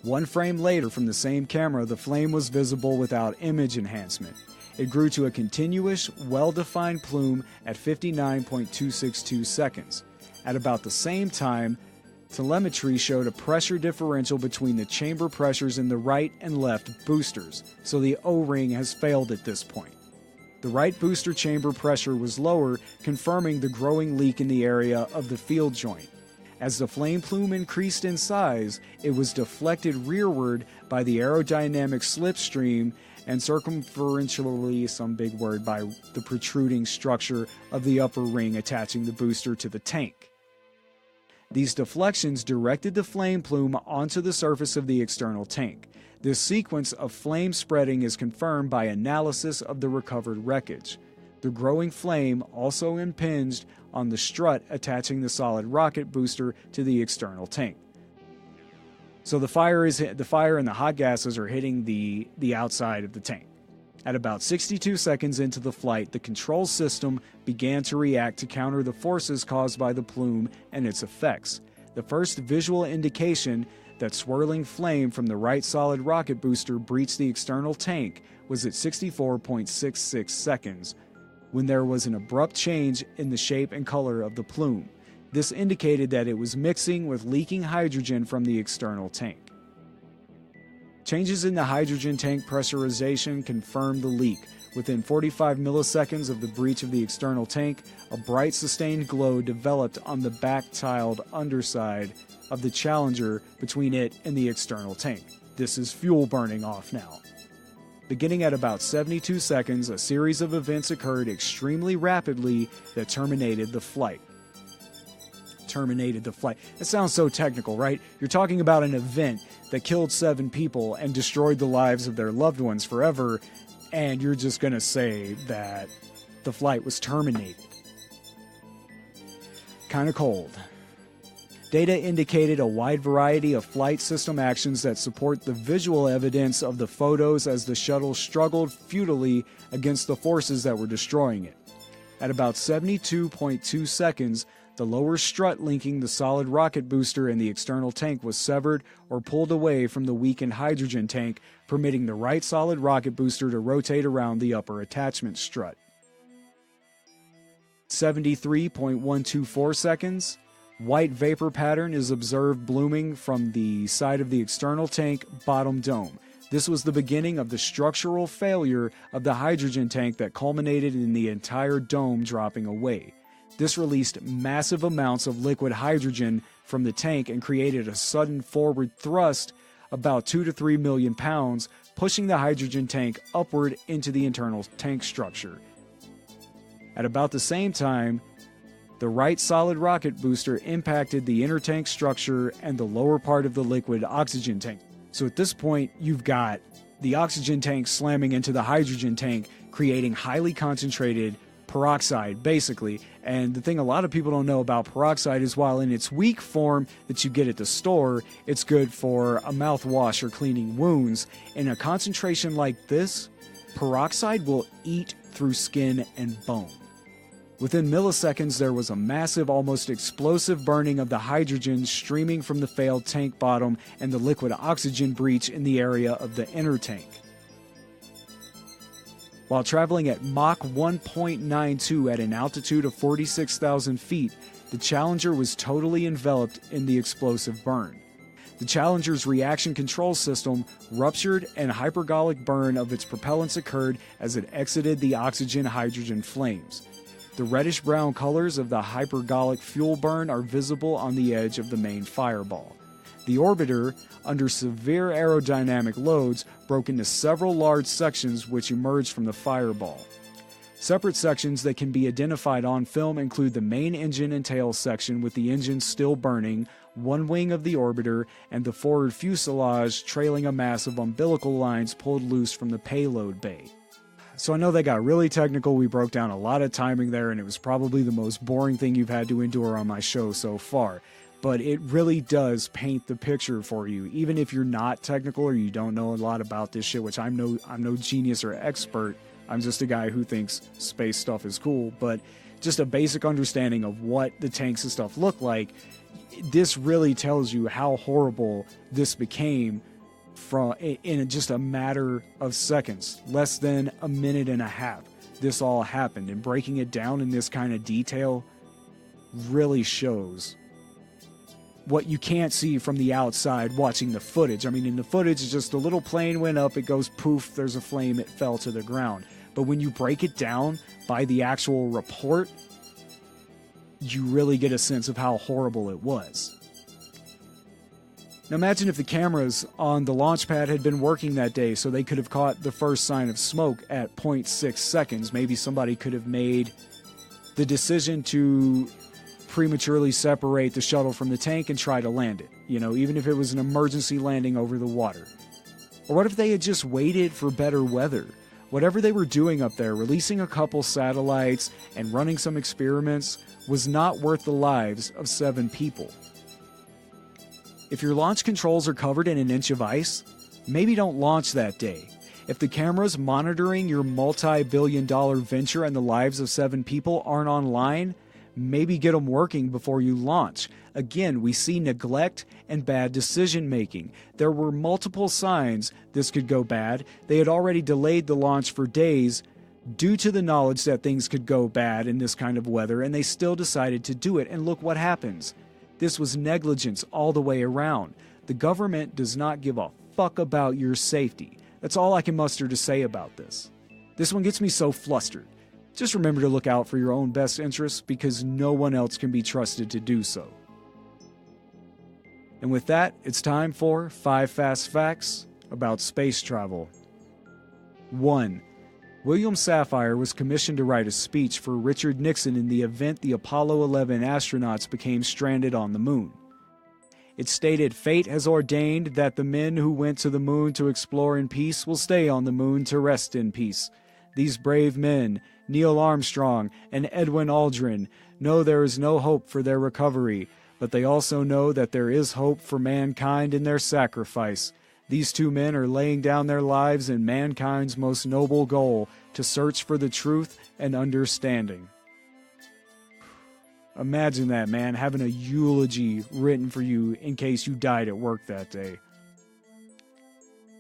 C: 1 frame later from the same camera, the flame was visible without image enhancement. It grew to a continuous, well-defined plume at 59.262 seconds. At about the same time, telemetry showed a pressure differential between the chamber pressures in the right and left boosters, so the O-ring has failed at this point. The right booster chamber pressure was lower, confirming the growing leak in the area of the field joint. As the flame plume increased in size, it was deflected rearward by the aerodynamic slipstream and circumferentially, some big word, by the protruding structure of the upper ring attaching the booster to the tank. These deflections directed the flame plume onto the surface of the external tank. This sequence of flame spreading is confirmed by analysis of the recovered wreckage. The growing flame also impinged on the strut attaching the solid rocket booster to the external tank. So the fire and the hot gases are hitting the outside of the tank. At about 62 seconds into the flight, the control system began to react to counter the forces caused by the plume and its effects. The first visual indication that swirling flame from the right solid rocket booster breached the external tank was at 64.66 seconds, when there was an abrupt change in the shape and color of the plume. This indicated that it was mixing with leaking hydrogen from the external tank. Changes in the hydrogen tank pressurization confirmed the leak. Within 45 milliseconds of the breach of the external tank, a bright sustained glow developed on the back-tiled underside of the Challenger between it and the external tank. This is fuel burning off now. Beginning at about 72 seconds, a series of events occurred extremely rapidly that terminated the flight. It sounds so technical, right? You're talking about an event that killed 7 people and destroyed the lives of their loved ones forever, and you're just going to say that the flight was terminated. Kind of cold. Data indicated a wide variety of flight system actions that support the visual evidence of the photos as the shuttle struggled futilely against the forces that were destroying it. At about 72.2 seconds, the lower strut linking the solid rocket booster and the external tank was severed or pulled away from the weakened hydrogen tank, permitting the right solid rocket booster to rotate around the upper attachment strut. 73.124 seconds, white vapor pattern is observed blooming from the side of the external tank bottom dome. This was the beginning of the structural failure of the hydrogen tank that culminated in the entire dome dropping away. This released massive amounts of liquid hydrogen from the tank and created a sudden forward thrust about 2 to 3 million pounds, pushing the hydrogen tank upward into the internal tank structure. At about the same time, the right solid rocket booster impacted the inner tank structure and the lower part of the liquid oxygen tank. So at this point, you've got the oxygen tank slamming into the hydrogen tank, creating highly concentrated peroxide, basically. And the thing a lot of people don't know about peroxide is while in its weak form that you get at the store, it's good for a mouthwash or cleaning wounds. In a concentration like this, peroxide will eat through skin and bone. Within milliseconds, there was a massive, almost explosive burning of the hydrogen streaming from the failed tank bottom and the liquid oxygen breach in the area of the inner tank. While traveling at Mach 1.92 at an altitude of 46,000 feet, the Challenger was totally enveloped in the explosive burn. The Challenger's reaction control system ruptured and hypergolic burn of its propellants occurred as it exited the oxygen-hydrogen flames. The reddish-brown colors of the hypergolic fuel burn are visible on the edge of the main fireball. The orbiter, under severe aerodynamic loads, broke into several large sections which emerged from the fireball. Separate sections that can be identified on film include the main engine and tail section with the engine still burning, one wing of the orbiter, and the forward fuselage trailing a mass of umbilical lines pulled loose from the payload bay. So I know they got really technical, we broke down a lot of timing there, and it was probably the most boring thing you've had to endure on my show so far. But it really does paint the picture for you, even if you're not technical or you don't know a lot about this shit, which I'm no genius or expert. I'm just a guy who thinks space stuff is cool, but just a basic understanding of what the tanks and stuff look like. This really tells you how horrible this became in just a matter of seconds, less than a minute and a half. This all happened, and breaking it down in this kind of detail really shows what you can't see from the outside watching the footage. I mean, in the footage, it's just a little plane went up, it goes poof, there's a flame, it fell to the ground. But when you break it down by the actual report, you really get a sense of how horrible it was. Now imagine if the cameras on the launch pad had been working that day so they could have caught the first sign of smoke at 0.6 seconds. Maybe somebody could have made the decision to prematurely separate the shuttle from the tank and try to land it. Even if it was an emergency landing over the water. Or what if they had just waited for better weather? Whatever they were doing up there, releasing a couple satellites and running some experiments, was not worth the lives of 7 people. If your launch controls are covered in an inch of ice, maybe don't launch that day. If the cameras monitoring your multi-billion-dollar venture and the lives of 7 people aren't online, maybe get them working before you launch. Again, we see neglect and bad decision-making. There were multiple signs this could go bad. They had already delayed the launch for days due to the knowledge that things could go bad in this kind of weather, and they still decided to do it. And look what happens. This was negligence all the way around. The government does not give a fuck about your safety. That's all I can muster to say about this. This one gets me so flustered. Just remember to look out for your own best interests because no one else can be trusted to do so. And with that, it's time for 5 fast facts about space travel. 1. William Safire was commissioned to write a speech for Richard Nixon in the event the Apollo 11 astronauts became stranded on the moon. It stated, "Fate has ordained that the men who went to the moon to explore in peace will stay on the moon to rest in peace. These brave men, Neil Armstrong and Edwin Aldrin, know there is no hope for their recovery, but they also know that there is hope for mankind in their sacrifice. These 2 men are laying down their lives in mankind's most noble goal, to search for the truth and understanding." Imagine that, man, having a eulogy written for you in case you died at work that day.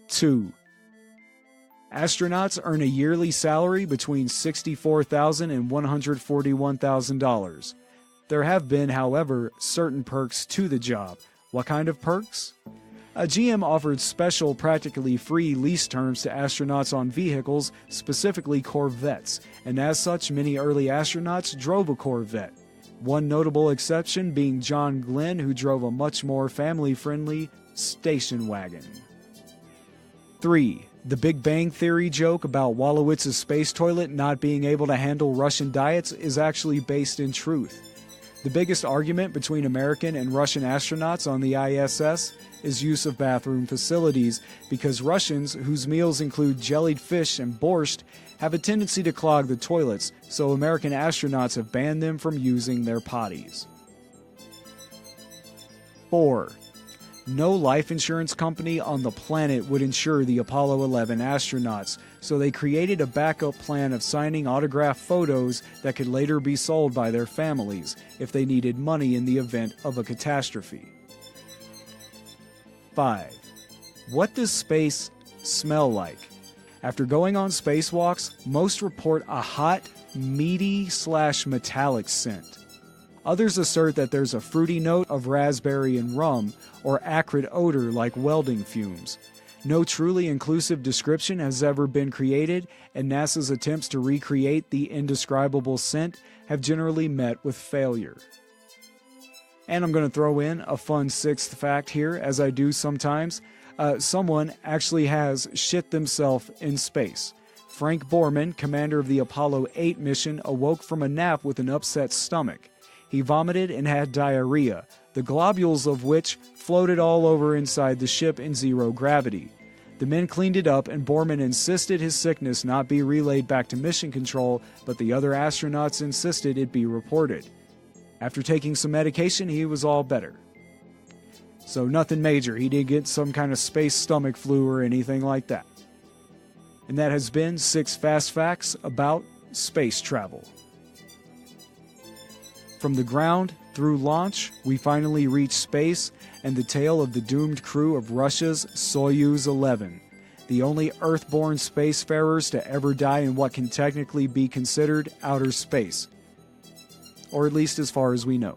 C: 2. Astronauts earn a yearly salary between $64,000 and $141,000. There have been, however, certain perks to the job. What kind of perks? GM offered special, practically free lease terms to astronauts on vehicles, specifically Corvettes, and as such, many early astronauts drove a Corvette. One notable exception being John Glenn, who drove a much more family-friendly station wagon. 3. The Big Bang Theory joke about Wolowitz's space toilet not being able to handle Russian diets is actually based in truth. The biggest argument between American and Russian astronauts on the ISS is use of bathroom facilities, because Russians, whose meals include jellied fish and borscht, have a tendency to clog the toilets, so American astronauts have banned them from using their potties. 4. No life insurance company on the planet would insure the Apollo 11 astronauts, so they created a backup plan of signing autographed photos that could later be sold by their families if they needed money in the event of a catastrophe. 5. What does space smell like? After going on spacewalks, most report a hot, meaty/metallic scent. Others assert that there's a fruity note of raspberry and rum, or acrid odor like welding fumes. No truly inclusive description has ever been created, and NASA's attempts to recreate the indescribable scent have generally met with failure. And I'm going to throw in a fun 6th fact here, as I do sometimes. Someone actually has shit themselves in space. Frank Borman, commander of the Apollo 8 mission, awoke from a nap with an upset stomach. He vomited and had diarrhea, the globules of which floated all over inside the ship in zero gravity. The men cleaned it up, and Borman insisted his sickness not be relayed back to mission control, but the other astronauts insisted it be reported. After taking some medication, he was all better. So nothing major. He didn't get some kind of space stomach flu or anything like that. And that has been 6 fast facts about space travel. From the ground through launch, we finally reach space and the tale of the doomed crew of Russia's Soyuz 11, the only Earth-born spacefarers to ever die in what can technically be considered outer space, or at least as far as we know.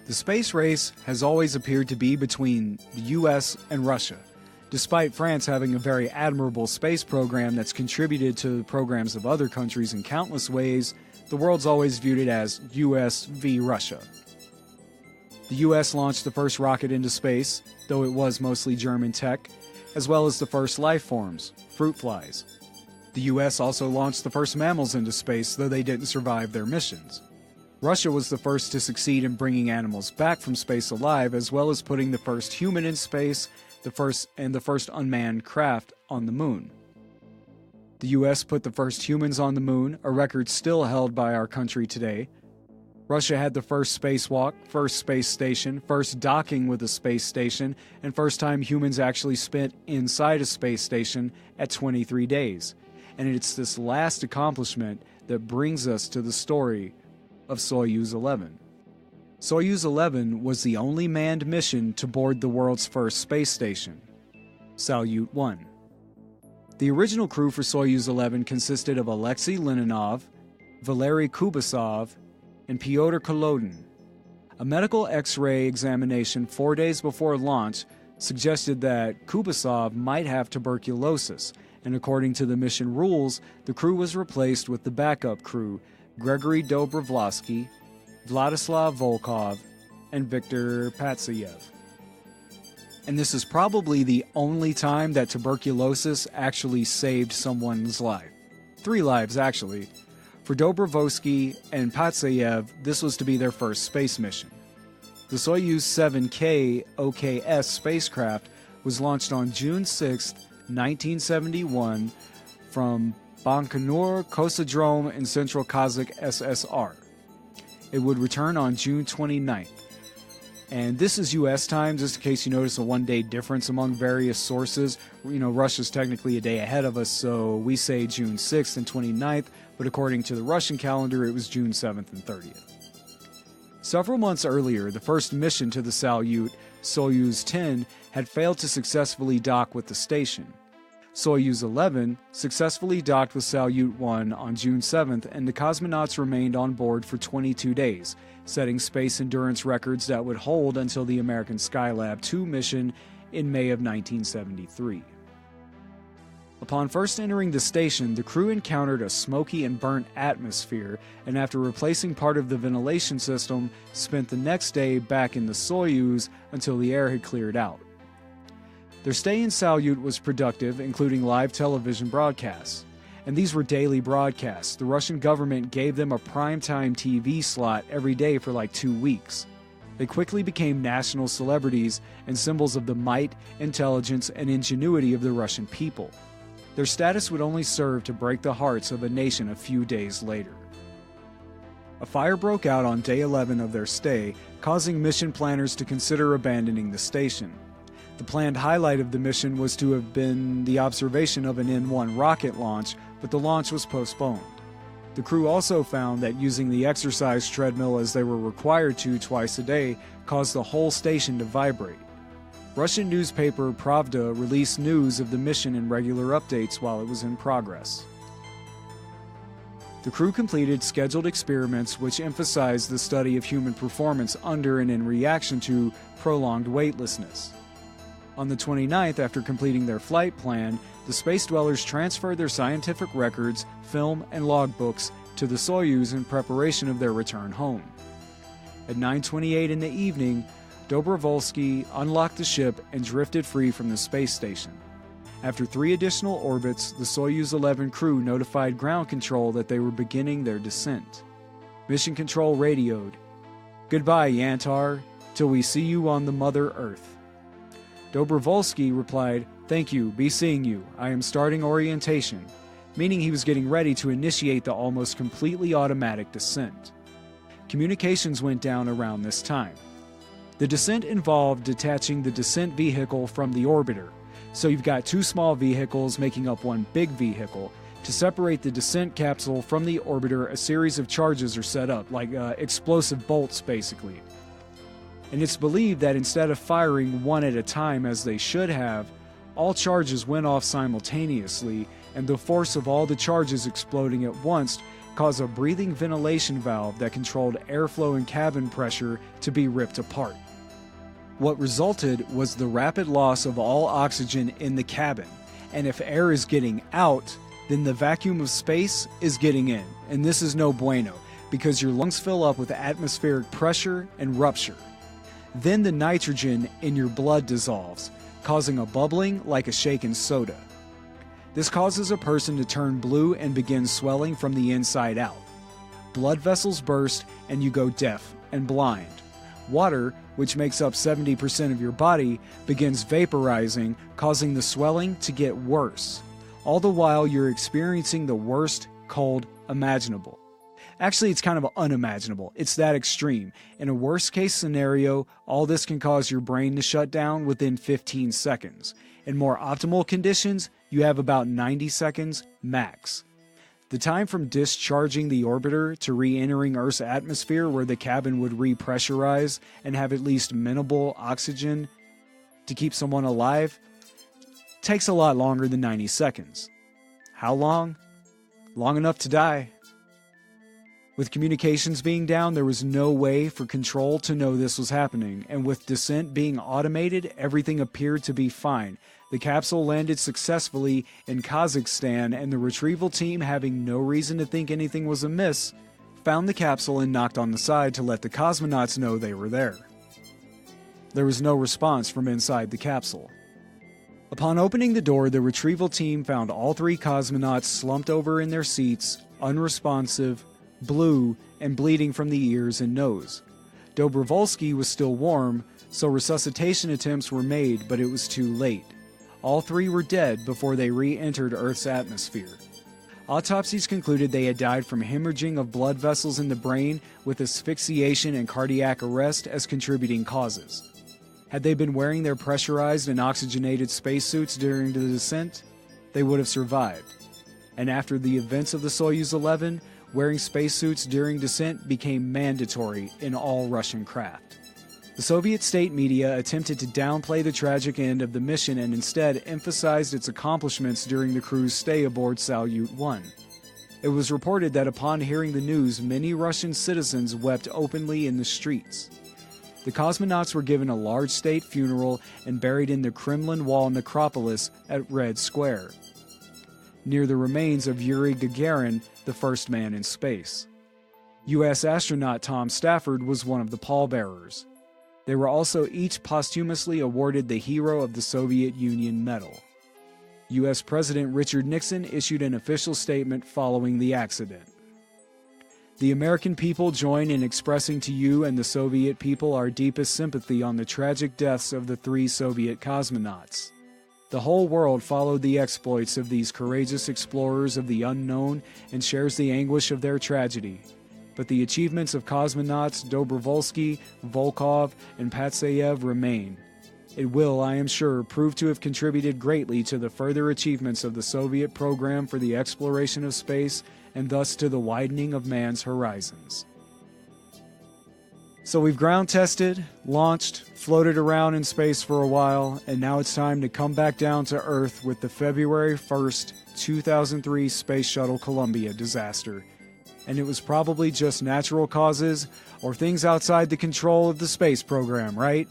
C: The space race has always appeared to be between the US and Russia, despite France having a very admirable space program that's contributed to the programs of other countries in countless ways. The world's always viewed it as US v Russia. The U.S. launched the first rocket into space, though it was mostly German tech, as well as the first life forms, fruit flies. The U.S. also launched the first mammals into space, though they didn't survive their missions. Russia was the first to succeed in bringing animals back from space alive, as well as putting the first human in space, the first unmanned craft on the moon. The U.S. put the first humans on the moon, a record still held by our country today. Russia had the first spacewalk, first space station, first docking with a space station, and first time humans actually spent inside a space station at 23 days. And it's this last accomplishment that brings us to the story of Soyuz 11. Soyuz 11 was the only manned mission to board the world's first space station, Salyut 1. The original crew for Soyuz 11 consisted of Alexei Leninov, Valery Kubasov, and Pyotr Kolodin. A medical X-ray examination 4 days before launch suggested that Kubasov might have tuberculosis, and according to the mission rules, the crew was replaced with the backup crew, Gregory Dobrovolsky, Vladislav Volkov, and Viktor Patsayev. And this is probably the only time that tuberculosis actually saved someone's life. 3 lives, actually. For Dobrovolsky and Patsayev, this was to be their first space mission. The Soyuz 7K OKS spacecraft was launched on June 6, 1971 from Baikonur Kosmodrome in Central Kazakh SSR. It would return on June 29th. And this is U.S. time, just in case you notice a one-day difference among various sources. Russia's technically a day ahead of us, so we say June 6th and 29th, but according to the Russian calendar, it was June 7th and 30th. Several months earlier, the first mission to the Salyut, Soyuz 10, had failed to successfully dock with the station. Soyuz 11 successfully docked with Salyut 1 on June 7th, and the cosmonauts remained on board for 22 days, setting space endurance records that would hold until the American Skylab 2 mission in May of 1973. Upon first entering the station, the crew encountered a smoky and burnt atmosphere, and after replacing part of the ventilation system, spent the next day back in the Soyuz until the air had cleared out. Their stay in Salyut was productive, including live television broadcasts. And these were daily broadcasts. The Russian government gave them a primetime TV slot every day for like 2 weeks. They quickly became national celebrities and symbols of the might, intelligence, and ingenuity of the Russian people. Their status would only serve to break the hearts of a nation a few days later. A fire broke out on day 11 of their stay, causing mission planners to consider abandoning the station. The planned highlight of the mission was to have been the observation of an N-1 rocket launch, but the launch was postponed. The crew also found that using the exercise treadmill as they were required to twice a day caused the whole station to vibrate. Russian newspaper Pravda released news of the mission in regular updates while it was in progress. The crew completed scheduled experiments which emphasized the study of human performance under and in reaction to prolonged weightlessness. On the 29th, after completing their flight plan, the space dwellers transferred their scientific records, film, and logbooks to the Soyuz in preparation of their return home. At 9:28 in the evening, Dobrovolsky unlocked the ship and drifted free from the space station. After 3 additional orbits, the Soyuz 11 crew notified ground control that they were beginning their descent. Mission Control radioed, "Goodbye, Yantar, till we see you on the Mother Earth." Dobrovolsky replied, "Thank you, be seeing you. I am starting orientation," meaning he was getting ready to initiate the almost completely automatic descent. Communications went down around this time. The descent involved detaching the descent vehicle from the orbiter. So you've got 2 small vehicles making up one big vehicle. To separate the descent capsule from the orbiter, a series of charges are set up, like explosive bolts basically. And it's believed that instead of firing one at a time as they should have, all charges went off simultaneously, and the force of all the charges exploding at once caused a breathing ventilation valve that controlled airflow and cabin pressure to be ripped apart. What resulted was the rapid loss of all oxygen in the cabin, and if air is getting out, then the vacuum of space is getting in, and this is no bueno, because your lungs fill up with atmospheric pressure and rupture. Then the nitrogen in your blood dissolves, causing a bubbling like a shaken soda. This causes a person to turn blue and begin swelling from the inside out. Blood vessels burst and you go deaf and blind. Water, which makes up 70% of your body, begins vaporizing, causing the swelling to get worse. All the while you're experiencing the worst cold imaginable. Actually, it's kind of unimaginable. It's that extreme. In a worst case scenario, all this can cause your brain to shut down within 15 seconds. In more optimal conditions, you have about 90 seconds max. The time from discharging the orbiter to re-entering Earth's atmosphere, where the cabin would repressurize and have at least minimal oxygen to keep someone alive, takes a lot longer than 90 seconds. How long? Long enough to die. With communications being down, there was no way for control to know this was happening, and with descent being automated, everything appeared to be fine. The capsule landed successfully in Kazakhstan, and the retrieval team, having no reason to think anything was amiss, found the capsule and knocked on the side to let the cosmonauts know they were there. There was no response from inside the capsule. Upon opening the door, the retrieval team found all 3 cosmonauts slumped over in their seats, unresponsive, blue, and bleeding from the ears and nose. Dobrovolsky was still warm, so resuscitation attempts were made, but it was too late. All 3 were dead before they re-entered Earth's atmosphere. Autopsies concluded they had died from hemorrhaging of blood vessels in the brain, with asphyxiation and cardiac arrest as contributing causes. Had they been wearing their pressurized and oxygenated spacesuits during the descent, they would have survived. And after the events of the Soyuz 11, wearing spacesuits during descent became mandatory in all Russian craft. The Soviet state media attempted to downplay the tragic end of the mission and instead emphasized its accomplishments during the crew's stay aboard Salyut 1. It was reported that upon hearing the news, many Russian citizens wept openly in the streets. The cosmonauts were given a large state funeral and buried in the Kremlin Wall necropolis at Red Square, near the remains of Yuri Gagarin, the first man in space. U.S. astronaut Tom Stafford was one of the pallbearers. They were also each posthumously awarded the Hero of the Soviet Union medal. U.S. President Richard Nixon issued an official statement following the accident. The American people join in expressing to you and the Soviet people our deepest sympathy on the tragic deaths of the 3 Soviet cosmonauts. The whole world followed the exploits of these courageous explorers of the unknown and shares the anguish of their tragedy. But the achievements of cosmonauts Dobrovolsky, Volkov, and Patsayev remain. It will, I am sure, prove to have contributed greatly to the further achievements of the Soviet program for the exploration of space and thus to the widening of man's horizons. So we've ground tested, launched, floated around in space for a while, and now it's time to come back down to Earth with the February 1st, 2003 Space Shuttle Columbia disaster. And it was probably just natural causes or things outside the control of the space program, right?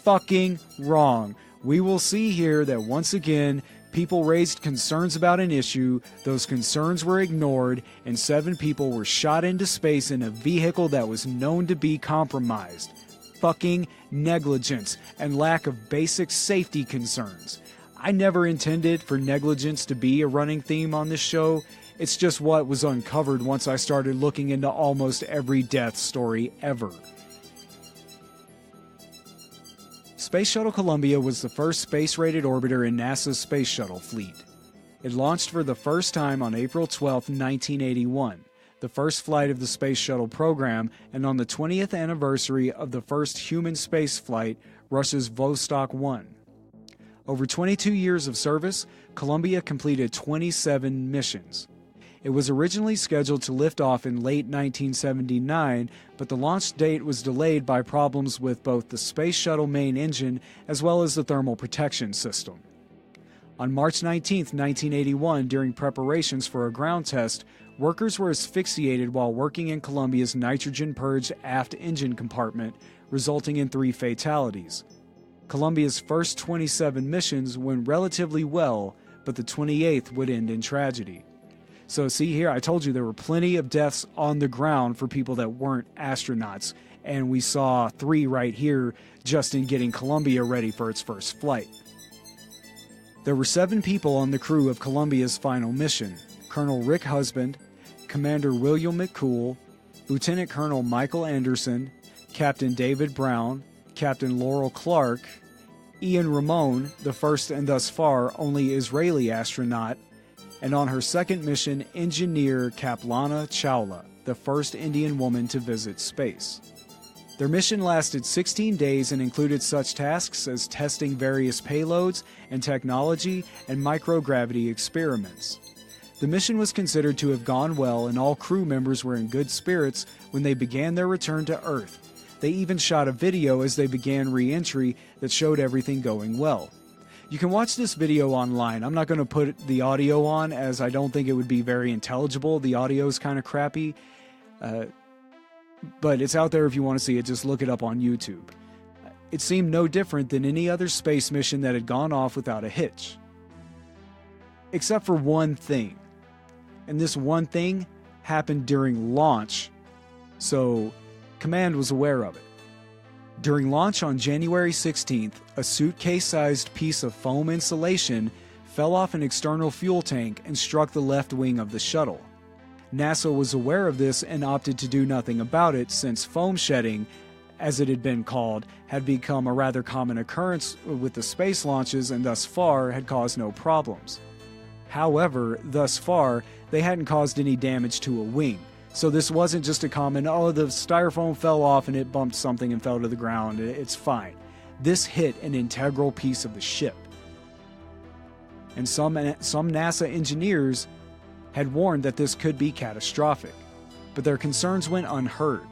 C: Fucking wrong. We will see here that once again, people raised concerns about an issue, those concerns were ignored, and 7 people were shot into space in a vehicle that was known to be compromised. Fucking negligence and lack of basic safety concerns. I never intended for negligence to be a running theme on this show. It's just what was uncovered once I started looking into almost every death story ever. Space Shuttle Columbia was the first space-rated orbiter in NASA's Space Shuttle fleet. It launched for the first time on April 12, 1981, the first flight of the Space Shuttle program, and on the 20th anniversary of the first human space flight, Russia's Vostok 1. Over 22 years of service, Columbia completed 27 missions. It was originally scheduled to lift off in late 1979, but the launch date was delayed by problems with both the Space Shuttle main engine as well as the thermal protection system. On March 19, 1981, during preparations for a ground test, workers were asphyxiated while working in Columbia's nitrogen-purged aft engine compartment, resulting in 3 fatalities. Columbia's first 27 missions went relatively well, but the 28th would end in tragedy. So see here, I told you there were plenty of deaths on the ground for people that weren't astronauts, and we saw 3 right here just in getting Columbia ready for its first flight. There were 7 people on the crew of Columbia's final mission: Colonel Rick Husband, Commander William McCool, Lieutenant Colonel Michael Anderson, Captain David Brown, Captain Laurel Clark, Ian Ramon, the first and thus far only Israeli astronaut, and on her second mission, engineer Kaplana Chawla, the first Indian woman to visit space. Their mission lasted 16 days and included such tasks as testing various payloads and technology and microgravity experiments. The mission was considered to have gone well, and all crew members were in good spirits when they began their return to Earth. They even shot a video as they began re-entry that showed everything going well. You can watch this video online. I'm not going to put the audio on, as I don't think it would be very intelligible. The audio is kind of crappy. But it's out there if you want to see it. Just look it up on YouTube. It seemed no different than any other space mission that had gone off without a hitch. Except for one thing. And this one thing happened during launch, so Command was aware of it. During launch on January 16th, a suitcase-sized piece of foam insulation fell off an external fuel tank and struck the left wing of the shuttle. NASA was aware of this and opted to do nothing about it, since foam shedding, as it had been called, had become a rather common occurrence with the space launches and thus far had caused no problems. However, thus far, they hadn't caused any damage to a wing. So this wasn't just a common, oh, the styrofoam fell off and it bumped something and fell to the ground. It's fine. This hit an integral piece of the ship. And some NASA engineers had warned that this could be catastrophic, but their concerns went unheard.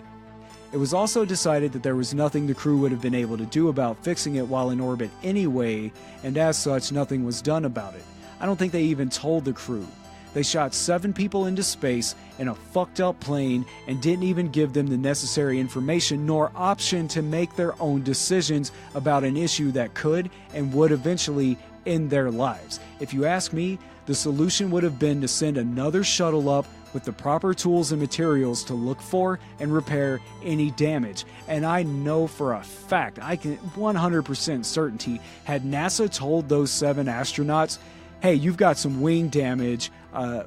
C: It was also decided that there was nothing the crew would have been able to do about fixing it while in orbit anyway, and as such, nothing was done about it. I don't think they even told the crew. They shot 7 people into space in a fucked up plane and didn't even give them the necessary information nor option to make their own decisions about an issue that could and would eventually end their lives. If you ask me, the solution would have been to send another shuttle up with the proper tools and materials to look for and repair any damage. And I know for a fact, I can 100% certainty, had NASA told those 7 astronauts, hey, you've got some wing damage,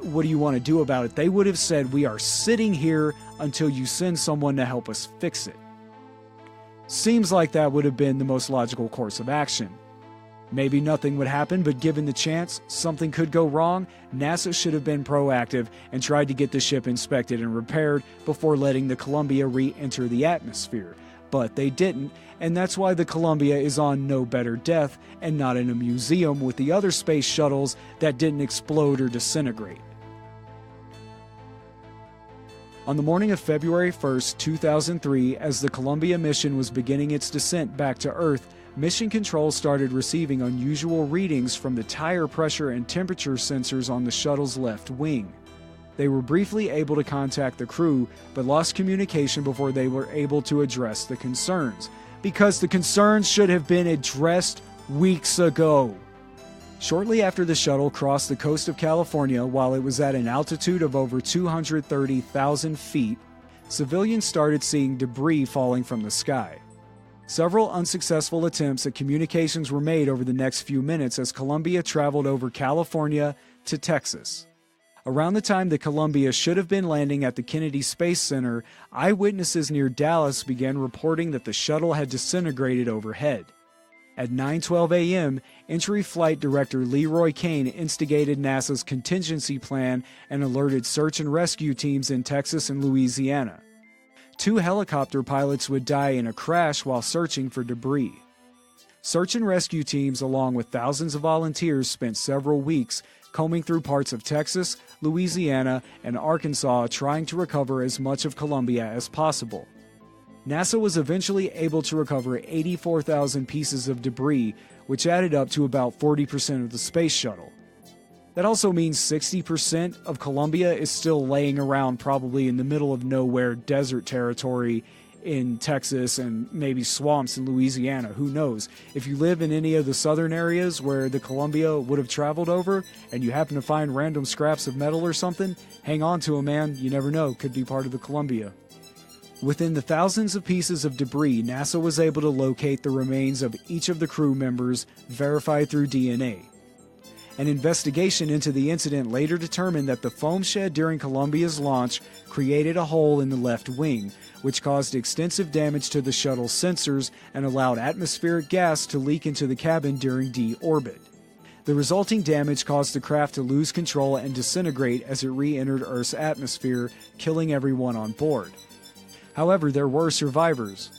C: what do you want to do about it? They would have said, we are sitting here until you send someone to help us fix it. Seems like that would have been the most logical course of action. Maybe nothing would happen, but given the chance something could go wrong, NASA should have been proactive and tried to get the ship inspected and repaired before letting the Columbia re-enter the atmosphere. But they didn't, and that's why the Columbia is on no better death and not in a museum with the other space shuttles that didn't explode or disintegrate. On the morning of February 1st, 2003, as the Columbia mission was beginning its descent back to Earth, Mission Control started receiving unusual readings from the tire pressure and temperature sensors on the shuttle's left wing. They were briefly able to contact the crew, but lost communication before they were able to address the concerns, because the concerns should have been addressed weeks ago. Shortly after the shuttle crossed the coast of California while it was at an altitude of over 230,000 feet, civilians started seeing debris falling from the sky. Several unsuccessful attempts at communications were made over the next few minutes as Columbia traveled over California to Texas. Around the time that Columbia should have been landing at the Kennedy Space Center, eyewitnesses near Dallas began reporting that the shuttle had disintegrated overhead. At 9:12 a.m., Entry Flight Director Leroy Kane instigated NASA's contingency plan and alerted search and rescue teams in Texas and Louisiana. 2 helicopter pilots would die in a crash while searching for debris. Search and rescue teams, along with thousands of volunteers, spent several weeks combing through parts of Texas, Louisiana, and Arkansas trying to recover as much of Columbia as possible. NASA was eventually able to recover 84,000 pieces of debris, which added up to about 40% of the space shuttle. That also means 60% of Columbia is still laying around, probably in the middle of nowhere desert territory in Texas and maybe swamps in Louisiana. Who knows? If you live in any of the southern areas where the Columbia would have traveled over and you happen to find random scraps of metal or something, hang on to them, man. You never know. Could be part of the Columbia. Within the thousands of pieces of debris, NASA was able to locate the remains of each of the crew members, verified through DNA. An investigation into the incident later determined that the foam shed during Columbia's launch created a hole in the left wing, which caused extensive damage to the shuttle's sensors and allowed atmospheric gas to leak into the cabin during deorbit. The resulting damage caused the craft to lose control and disintegrate as it re-entered Earth's atmosphere, killing everyone on board. However, there were survivors.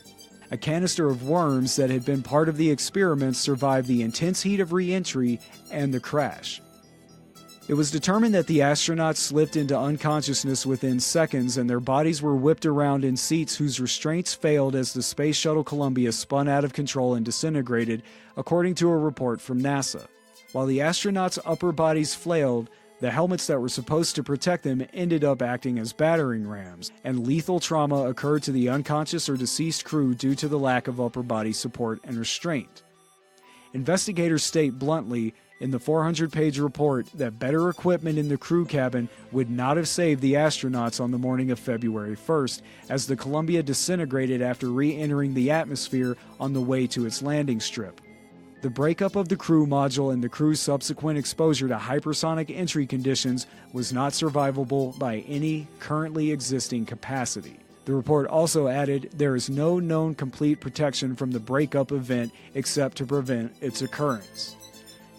C: A canister of worms that had been part of the experiment survived the intense heat of re-entry and the crash. It was determined that the astronauts slipped into unconsciousness within seconds and their bodies were whipped around in seats whose restraints failed as the Space Shuttle Columbia spun out of control and disintegrated, according to a report from NASA. While the astronauts' upper bodies flailed, the helmets that were supposed to protect them ended up acting as battering rams, and lethal trauma occurred to the unconscious or deceased crew due to the lack of upper body support and restraint. Investigators state bluntly in the 400-page report that better equipment in the crew cabin would not have saved the astronauts on the morning of February 1st, as the Columbia disintegrated after re-entering the atmosphere on the way to its landing strip. The breakup of the crew module and the crew's subsequent exposure to hypersonic entry conditions was not survivable by any currently existing capacity. The report also added there is no known complete protection from the breakup event except to prevent its occurrence.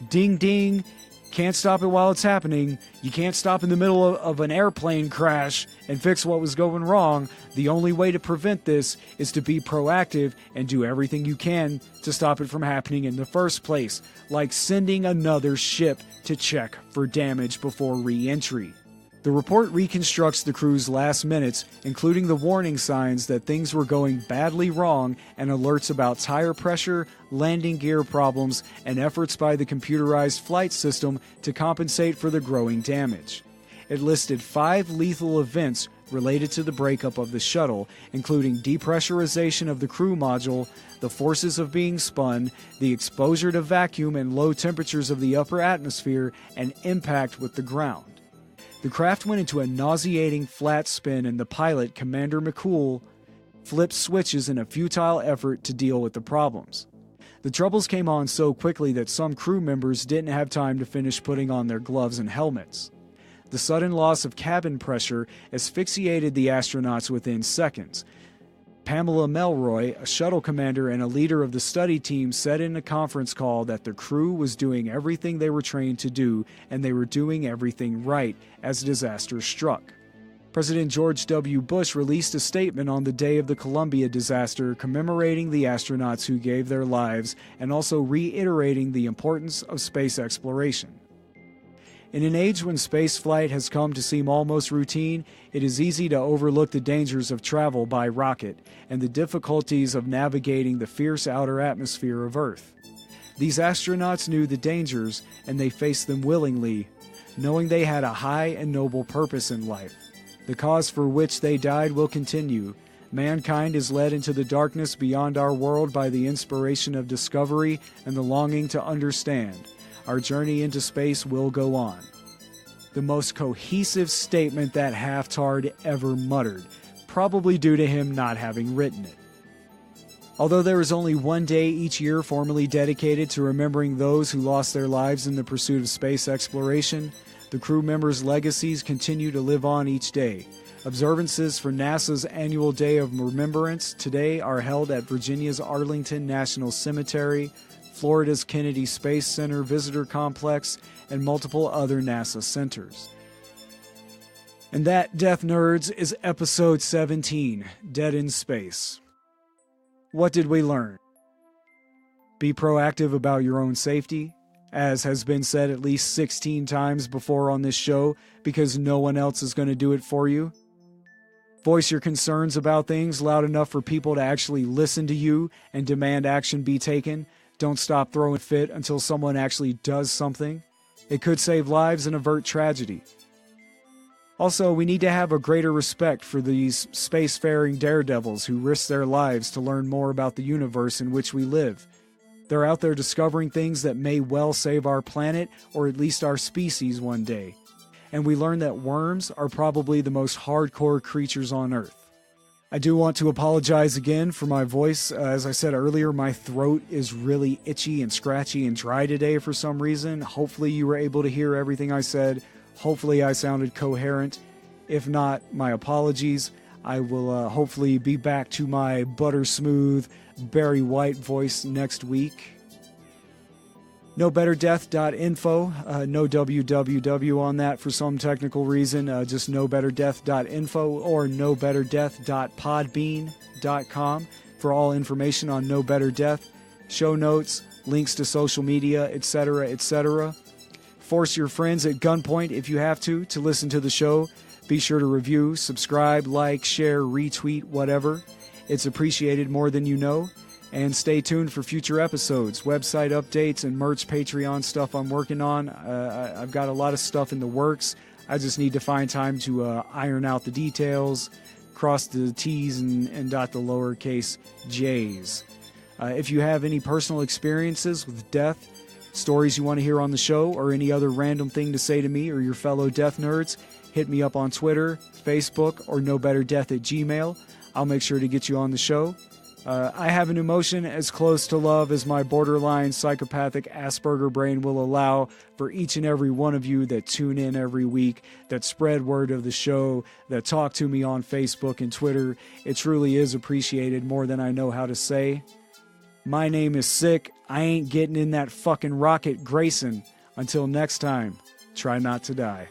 C: Ding ding! Can't stop it while it's happening. You can't stop in the middle of an airplane crash and fix what was going wrong. The only way to prevent this is to be proactive and do everything you can to stop it from happening in the first place, like sending another ship to check for damage before re-entry. The report reconstructs the crew's last minutes, including the warning signs that things were going badly wrong and alerts about tire pressure, landing gear problems, and efforts by the computerized flight system to compensate for the growing damage. It listed 5 lethal events related to the breakup of the shuttle, including depressurization of the crew module, the forces of being spun, the exposure to vacuum and low temperatures of the upper atmosphere, and impact with the ground. The craft went into a nauseating flat spin and the pilot, Commander McCool, flipped switches in a futile effort to deal with the problems. The troubles came on so quickly that some crew members didn't have time to finish putting on their gloves and helmets. The sudden loss of cabin pressure asphyxiated the astronauts within seconds. Pamela Melroy, a shuttle commander and a leader of the study team, said in a conference call that the crew was doing everything they were trained to do and they were doing everything right as disaster struck. President George W. Bush released a statement on the day of the Columbia disaster commemorating the astronauts who gave their lives and also reiterating the importance of space exploration. In an age when spaceflight has come to seem almost routine, it is easy to overlook the dangers of travel by rocket and the difficulties of navigating the fierce outer atmosphere of Earth. These astronauts knew the dangers, and they faced them willingly, knowing they had a high and noble purpose in life. The cause for which they died will continue. Mankind is led into the darkness beyond our world by the inspiration of discovery and the longing to understand. Our journey into space will go on. The most cohesive statement that Halftard ever muttered, probably due to him not having written it. Although there is only one day each year formally dedicated to remembering those who lost their lives in the pursuit of space exploration, the crew members' legacies continue to live on each day. Observances for NASA's annual Day of Remembrance today are held at Virginia's Arlington National Cemetery, Florida's Kennedy Space Center Visitor Complex, and multiple other NASA centers. And that, Death Nerds, is episode 17, Dead in Space. What did we learn? Be proactive about your own safety, as has been said at least 16 times before on this show, because no one else is going to do it for you. Voice your concerns about things loud enough for people to actually listen to you and demand action be taken. Don't stop throwing a fit until someone actually does something. It could save lives and avert tragedy. Also, we need to have a greater respect for these spacefaring daredevils who risk their lives to learn more about the universe in which we live. They're out there discovering things that may well save our planet, or at least our species, one day. And we learn that worms are probably the most hardcore creatures on Earth. I do want to apologize again for my voice. As I said earlier, my throat is really itchy and scratchy and dry today for some reason. Hopefully you were able to hear everything I said. Hopefully I sounded coherent. If not, my apologies. I will hopefully be back to my butter smooth Barry White voice next week. NoBetterDeath.info, no www on that for some technical reason, just NoBetterDeath.info or NoBetterDeath.podbean.com for all information on No Better Death, show notes, links to social media, etc., etc. Force your friends at gunpoint if you have to listen to the show. Be sure to review, subscribe, like, share, retweet, whatever. It's appreciated more than you know. And stay tuned for future episodes, website updates, and merch Patreon stuff I'm working on. I've got a lot of stuff in the works. I just need to find time to iron out the details, cross the T's and dot the lowercase J's. If you have any personal experiences with death, stories you want to hear on the show, or any other random thing to say to me or your fellow death nerds, hit me up on Twitter, Facebook, or NoBetterDeath@gmail. I'll make sure to get you on the show. I have an emotion as close to love as my borderline psychopathic Asperger brain will allow for each and every one of you that tune in every week, that spread word of the show, that talk to me on Facebook and Twitter. It truly is appreciated more than I know how to say. My name is Sick. I ain't getting in that fucking rocket Grayson. Until next time, try not to die.